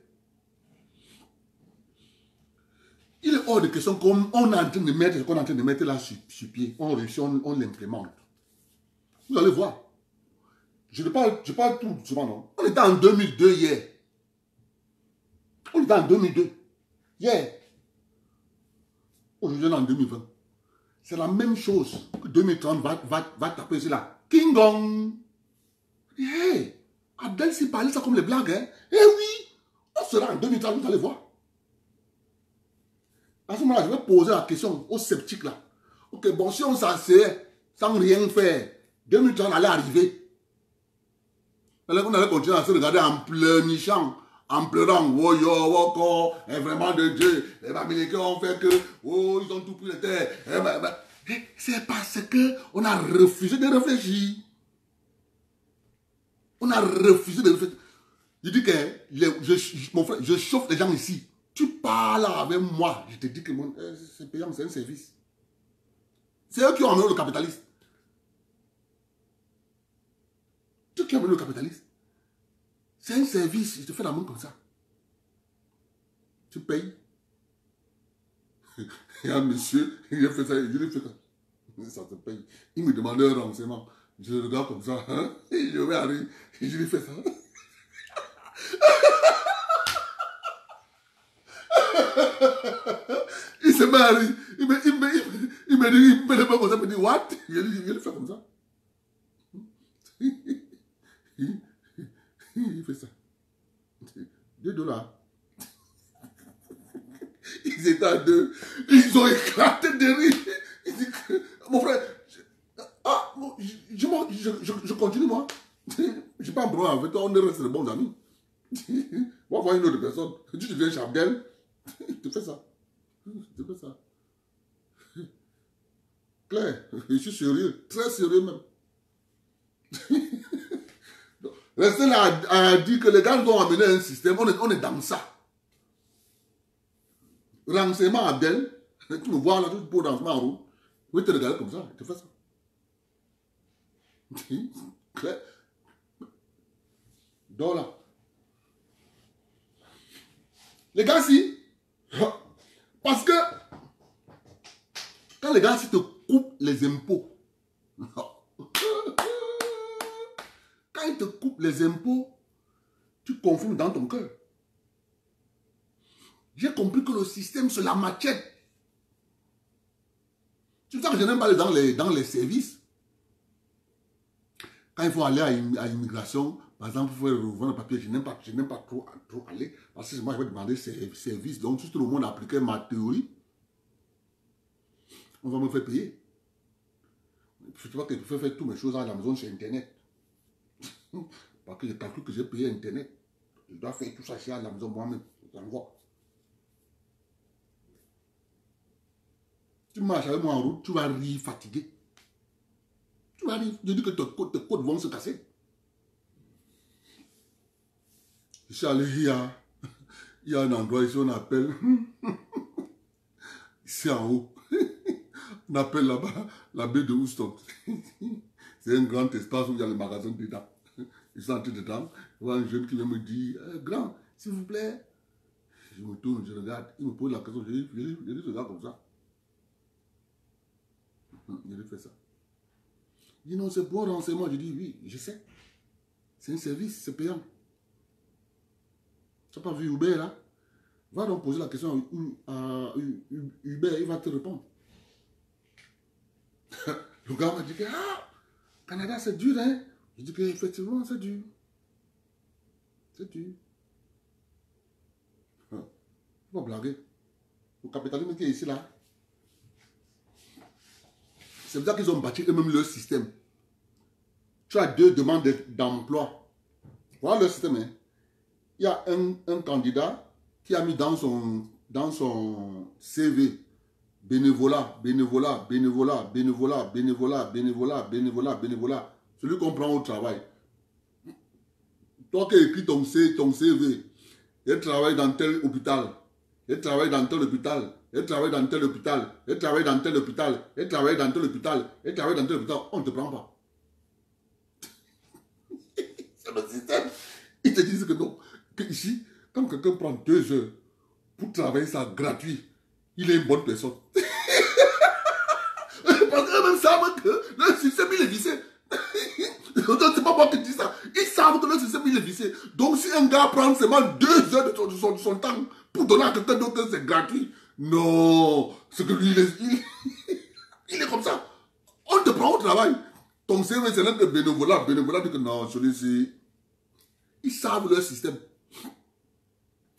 B: Il est hors de question qu'on est en train de mettre ce qu'on est en train de mettre là sur pied. On réussit, on l'implémente. Vous allez voir. Je parle tout doucement, non? On était en 2002 hier. On était en 2002. Hier. Aujourd'hui, on est en 2020. C'est la même chose que 2030 va taper ici là. King Gong. Hey, Abdel s'est parlé ça comme les blagues, hein? Eh oui, on sera en 2030, vous allez voir. À ce moment-là, je vais poser la question aux sceptiques là. Ok, bon, si on s'asseyait sans rien faire, 2030 allait arriver. On allait continuer à se regarder en pleurnichant, en pleurant. Oh yo, oh ko, vraiment de Dieu. Les Américains ont fait que, oh, ils ont tout pris les terres. C'est parce qu'on a refusé de réfléchir. On a refusé de réfléchir. Je dis que, mon frère, je chauffe les gens ici. Tu parles avec moi, je te dis que c'est payant, c'est un service. C'est eux qui ont amené le capitalisme. Tu qui as amené le capitalisme. C'est un service, je te fais la main comme ça. Tu payes. Il y a un monsieur, il a fait ça, je lui ai fait ça. Ça te paye. Il me demandait un renseignement. Je le regarde comme ça, hein, et je vais arriver, et je lui fais ça. Il se met à rire. Il me dit, il me le fait comme ça, il me dit, what? Je lui fais comme ça. Il fait ça. $2. Ils étaient à deux. Ils ont éclaté de rire. Il dit que, mon frère, je continue, moi. Je ne suis pas un problème avec toi, on reste de bons amis. On va voir une autre personne. Tu deviens Chabdel. Tu fais ça. Tu fais ça. Claire, je suis sérieux. Très sérieux même. Rester là à dire que les gars nous ont amené un système. On est dans ça. Renseignement Abdel. Tu me vois là, tu peux renseignement en roue. Oui, te regarder comme ça. Tu fais ça. Claire. Donc là. Les gars, si. Parce que quand les gars, si te coupent les impôts, quand ils te coupent les impôts, tu confirmes dans ton cœur. J'ai compris que le système, c'est la machette. C'est pour ça que je n'aime pas aller dans les services. Quand il faut aller à l'immigration, par exemple, il faut revoir le papier, je n'aime pas trop aller, parce que moi, je vais demander service. Donc, si tout le monde appliquait ma théorie, on va me faire payer. Je ne sais pas que je peux faire toutes mes choses à la maison sur Internet. Parce que j'ai calculé que j'ai payé Internet. Je dois faire tout ça chez à la maison moi-même. J'envoie. Tu marches avec moi en route, tu vas rire fatigué. Tu vas rire. Je dis que tes côtes vont se casser. Je suis allé, il y a un endroit ici, on appelle, ici en haut, on appelle là-bas la baie de Houston. C'est un grand espace où il y a le magasin dedans. Je suis entré dedans, je vois un jeune qui vient me dire, grand, s'il vous plaît. Je me tourne, je regarde, il me pose la question, je lui regarde comme ça. Je lui fais ça. Il dit non, c'est bon renseignement. Je dis oui, je sais. C'est un service, c'est payant. Tu n'as pas vu Uber là? Va donc poser la question à Uber, il va te répondre. Le gars m'a dit que Canada c'est dur, hein? Je dis qu'effectivement c'est dur. C'est dur. Il ne faut pas blaguer. Le capitalisme qui est ici là. C'est pour ça qu'ils ont bâti eux-mêmes leur système. Tu as 2 demandes d'emploi. Voilà le système. Hein? Il y a un candidat qui a mis dans son CV bénévolat, bénévolat, bénévolat, bénévolat, bénévolat, bénévolat, bénévolat, bénévolat. Celui qu'on prend au travail. Toi qui écris ton CV, elle travaille dans tel hôpital, elle travaille dans tel hôpital, elle travaille dans tel hôpital, elle travaille dans tel hôpital, elle travaille dans tel hôpital, elle travaille dans tel hôpital, on ne te prend pas. C'est le système. Ils te disent que non, que ici, quand quelqu'un prend 2 heures pour travailler ça gratuit, il est une bonne personne. Parce que même savent que le système il est vissé. C'est pas moi qui dis ça. Ils savent que le système il est vissé. Donc si un gars prend seulement 2 heures de son temps pour donner à quelqu'un d'autre, c'est gratuit. Non, c'est que lui, il est comme ça. On te prend au travail. Ton CV, c'est l'un de bénévolat. Bénévolat dit que non, celui-ci. Ils savent leur système.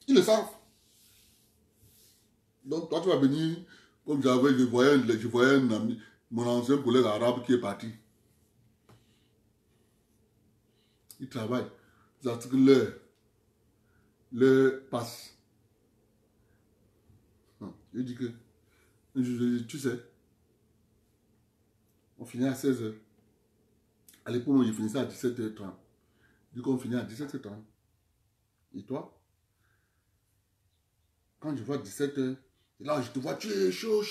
B: Ils le savent. Donc toi, tu vas venir, comme je voyais un ami, mon ancien collègue arabe qui est parti. Il travaille. Les articles leur passent. Il dit que, tu sais, on finit à 16h. À l'époque, je finissais à 17h30. Du coup, on finit à 17h30. Et toi, quand je vois 17h, et là, je te vois, tu es chaud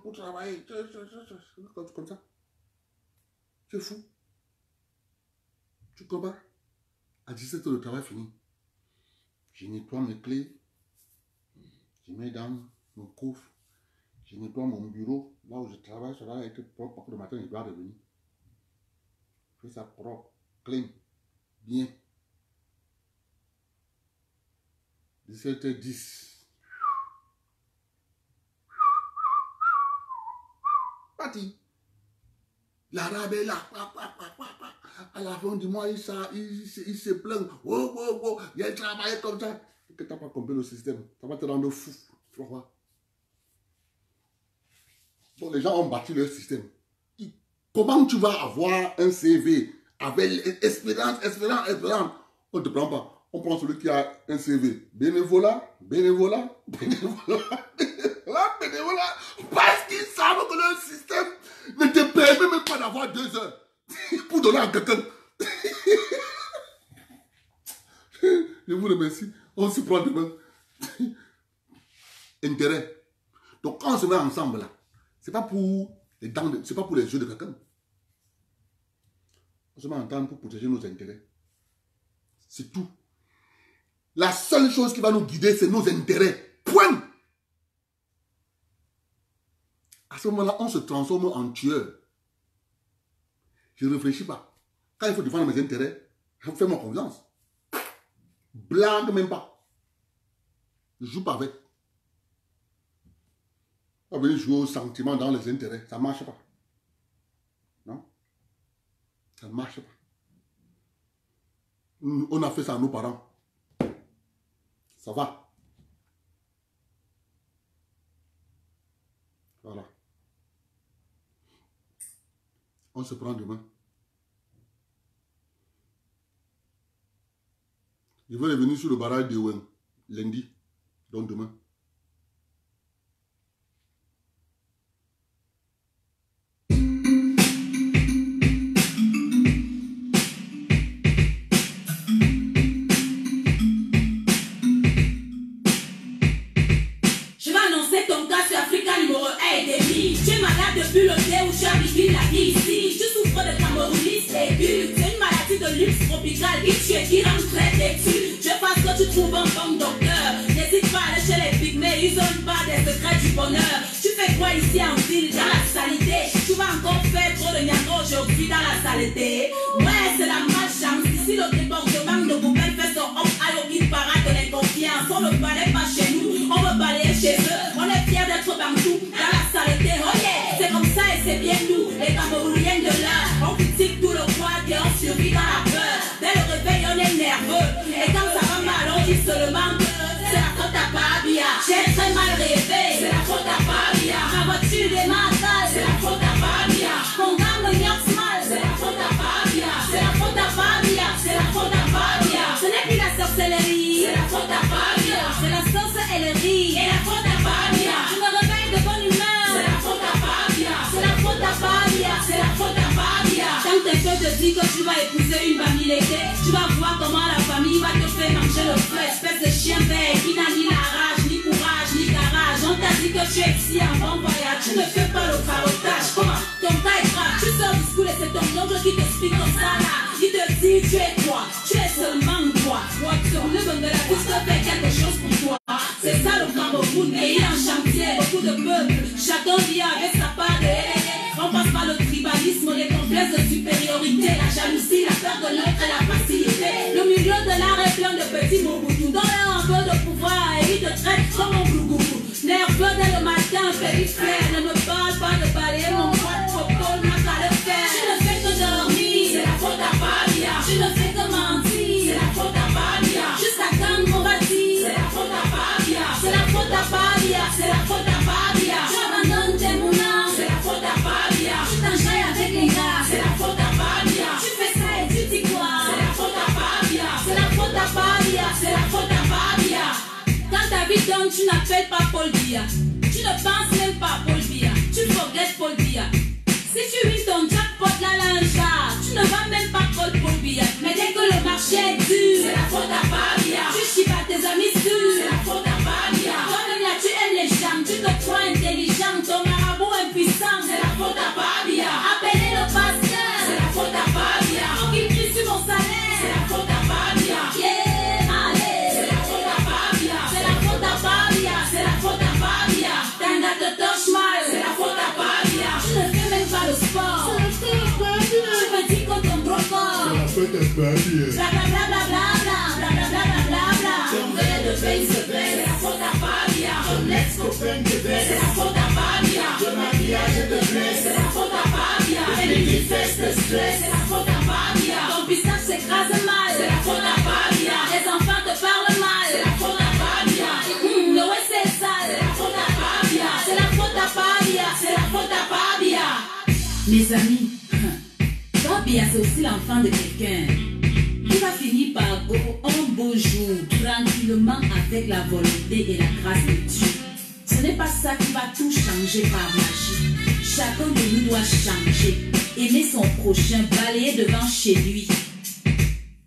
B: pour travailler. Comme ça. Tu es fou. Tu comprends? À 17h, le travail fini. Je nettoie mes clés. Je mets dans mon coffre. Je nettoie mon bureau. Là où je travaille, ça va être propre. Parce que le matin, je dois revenir. Je fais ça propre, clean, bien. 17h10. Parti. L'arabe est là. À la fin du mois, il se plaint. Oh, il a travaillé comme ça. Que tu n'as pas compris le système. Ça va te rendre fou. Tu vas voir. Donc les gens ont bâti leur système. Comment tu vas avoir un CV avec espérance? On ne te prend pas. On prend celui qui a un CV. Bénévolat. Parce qu'ils savent que leur système ne te permet même pas d'avoir 2 heures pour donner à quelqu'un. Je vous remercie. On se prend demain. Intérêt. Donc quand on se met ensemble là, c'est pas pour les dents, c'est pas pour les yeux de quelqu'un. On se met ensemble pour protéger nos intérêts. C'est tout. La seule chose qui va nous guider, c'est nos intérêts. Point. À ce moment-là, on se transforme en tueur. Je ne réfléchis pas. Quand il faut défendre mes intérêts, fais-moi confiance. Blague même pas. Je ne joue pas avec. On va venir jouer au sentiment dans les intérêts. Ça ne marche pas. Non? Ça ne marche pas. On a fait ça à nos parents. Ça va. Voilà. On se prend demain. Je vais revenir sur le barrage de Owen lundi. Donc demain.
A: Depuis le thé où tu as vécu la vie ici, tu souffres de camorrhonite aiguë. C'est une maladie de luxe tropicale qui tue, qui rend très têtu. Je pense que tu trouves un bon docteur. N'hésite pas à aller chez les pygmées, ils ont pas des secrets du bonheur. Tu fais quoi ici en ville, dans la saleté? Tu vas encore faire trop de niago aujourd'hui dans la saleté. Ouais, c'est la malchance. Ici, le débordement de Google fait son homme à l'autre parade de l'inconfiance. On ne balaye pas chez nous, on veut balayer chez eux. On est fiers d'être partout, dans la saleté. Oh yeah! C'est comme ça et c'est bien nous, les Camerounais de là. On critique tout le poids et on survit dans la peur. Dès le réveil, on est nerveux. Et quand ça va mal, on dit seulement que c'est la faute à Fabia. J'ai très mal rêvé, c'est la faute à Fabia. Ma voiture est mal, c'est la faute à Fabia. Mon gamme me niaque mal, c'est la faute à Fabia. dit que tu vas épouser une Bamileke. Tu vas voir comment la famille va te faire manger le feu. Espèce de chien vert qui n'a ni la rage, ni courage, ni garage. On t'a dit que tu es ici en bon voyage. Tu ne fais pas le carottage. Comment? Ton cas est grave. Tu sors du school et c'est ton oncle qui t'explique comme ça là. Il te dit tu es quoi? Tu es seulement quoi? Sur le banc de la piste, fais quelque chose pour toi. C'est ça le Cameroun, pays en chantier, beaucoup de peuples. Chacun vit avec sa part de on passe par le tribalisme, les complexes de supériorité, la jalousie, la peur de l'autre et la facilité. Le milieu de l'art est plein de petits mouboutou. Donne un peu de pouvoir et il te traite comme un glougoubou. Nerveux dès le matin, périphrère. Ne me parle pas de balayer mon poids, propos, n'a qu'à le faire. Tu ne fais que dormir, c'est la faute à Babia. Tu ne fais que mentir, c'est la faute à Babia. Jusqu'à quand on va dire, c'est la faute à Babia. C'est la faute à Babia, c'est la faute à Babia. Tu abandonnes tes moulins, c'est la faute à Babia. Tu t'enjailles avec les gars, c'est la faute à Babia. Tu fais ça et tu dis quoi, c'est la faute à Babia. C'est la faute à Babia, c'est la faute à Babia. Quand ta vie donne, tu n'appelles pas Paul Biya. Tu ne penses même pas à Paul Biya. Tu regrettes Paul Biya. Si tu vis ton jackpot la lingerie, tu ne vas même pas Paul Biya. Mais dès que le marché est dur, c'est la faute à Babia. Tu chies pas tes amis sûrs, c'est la faute à Babia. Toi-même là tu aimes les gens, tu te crois intelligent, ton marabout impuissant, c'est la faute à Babia. Appelez le pasteur, c'est la faute à Babia. Faut qu'il crie sur mon salaire, c'est la faute à Babia. Yeah, allez, c'est la faute à Babia. C'est la faute à Babia, c'est la faute à Babia. Tanga te touche mal, c'est la faute à Babia. Tu ne fais même pas le sport, c'est la faute à Babia. Tu me dis qu'on tombe trop fort, c'est la faute à Babia. Bla bla bla bla bla bla bla bla bla bla bla. Ton verre de veille se baisse, c'est la faute à Babia. Ton ex-copain te baisse, c'est la faute à Babia. Ton mariage te blesse, c'est la faute à Babia. Et les fesses te stress, c'est la faute à Babia. Ton pistache s'écrase mal, c'est la faute à Babia. Les enfants te parlent mal, c'est la faute à Babia. Le ouais c'est sale, c'est la faute à Babia. C'est la faute à Babia, c'est la faute à Babia. Mes amis, Babia c'est aussi l'enfant de quelqu'un. Il va finir par go un beau jour, tranquillement avec la volonté et la grâce de Dieu. Ce n'est pas ça qui va tout changer par magie. Chacun de nous doit changer, aimer son prochain, balayer devant chez lui.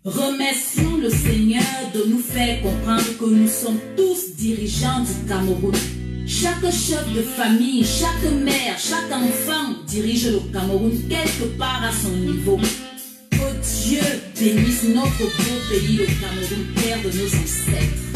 A: Remercions le Seigneur de nous faire comprendre que nous sommes tous dirigeants du Cameroun. Chaque chef de famille, chaque mère, chaque enfant dirige le Cameroun quelque part à son niveau. Que Dieu bénisse notre beau pays, le Cameroun, terre de nos ancêtres.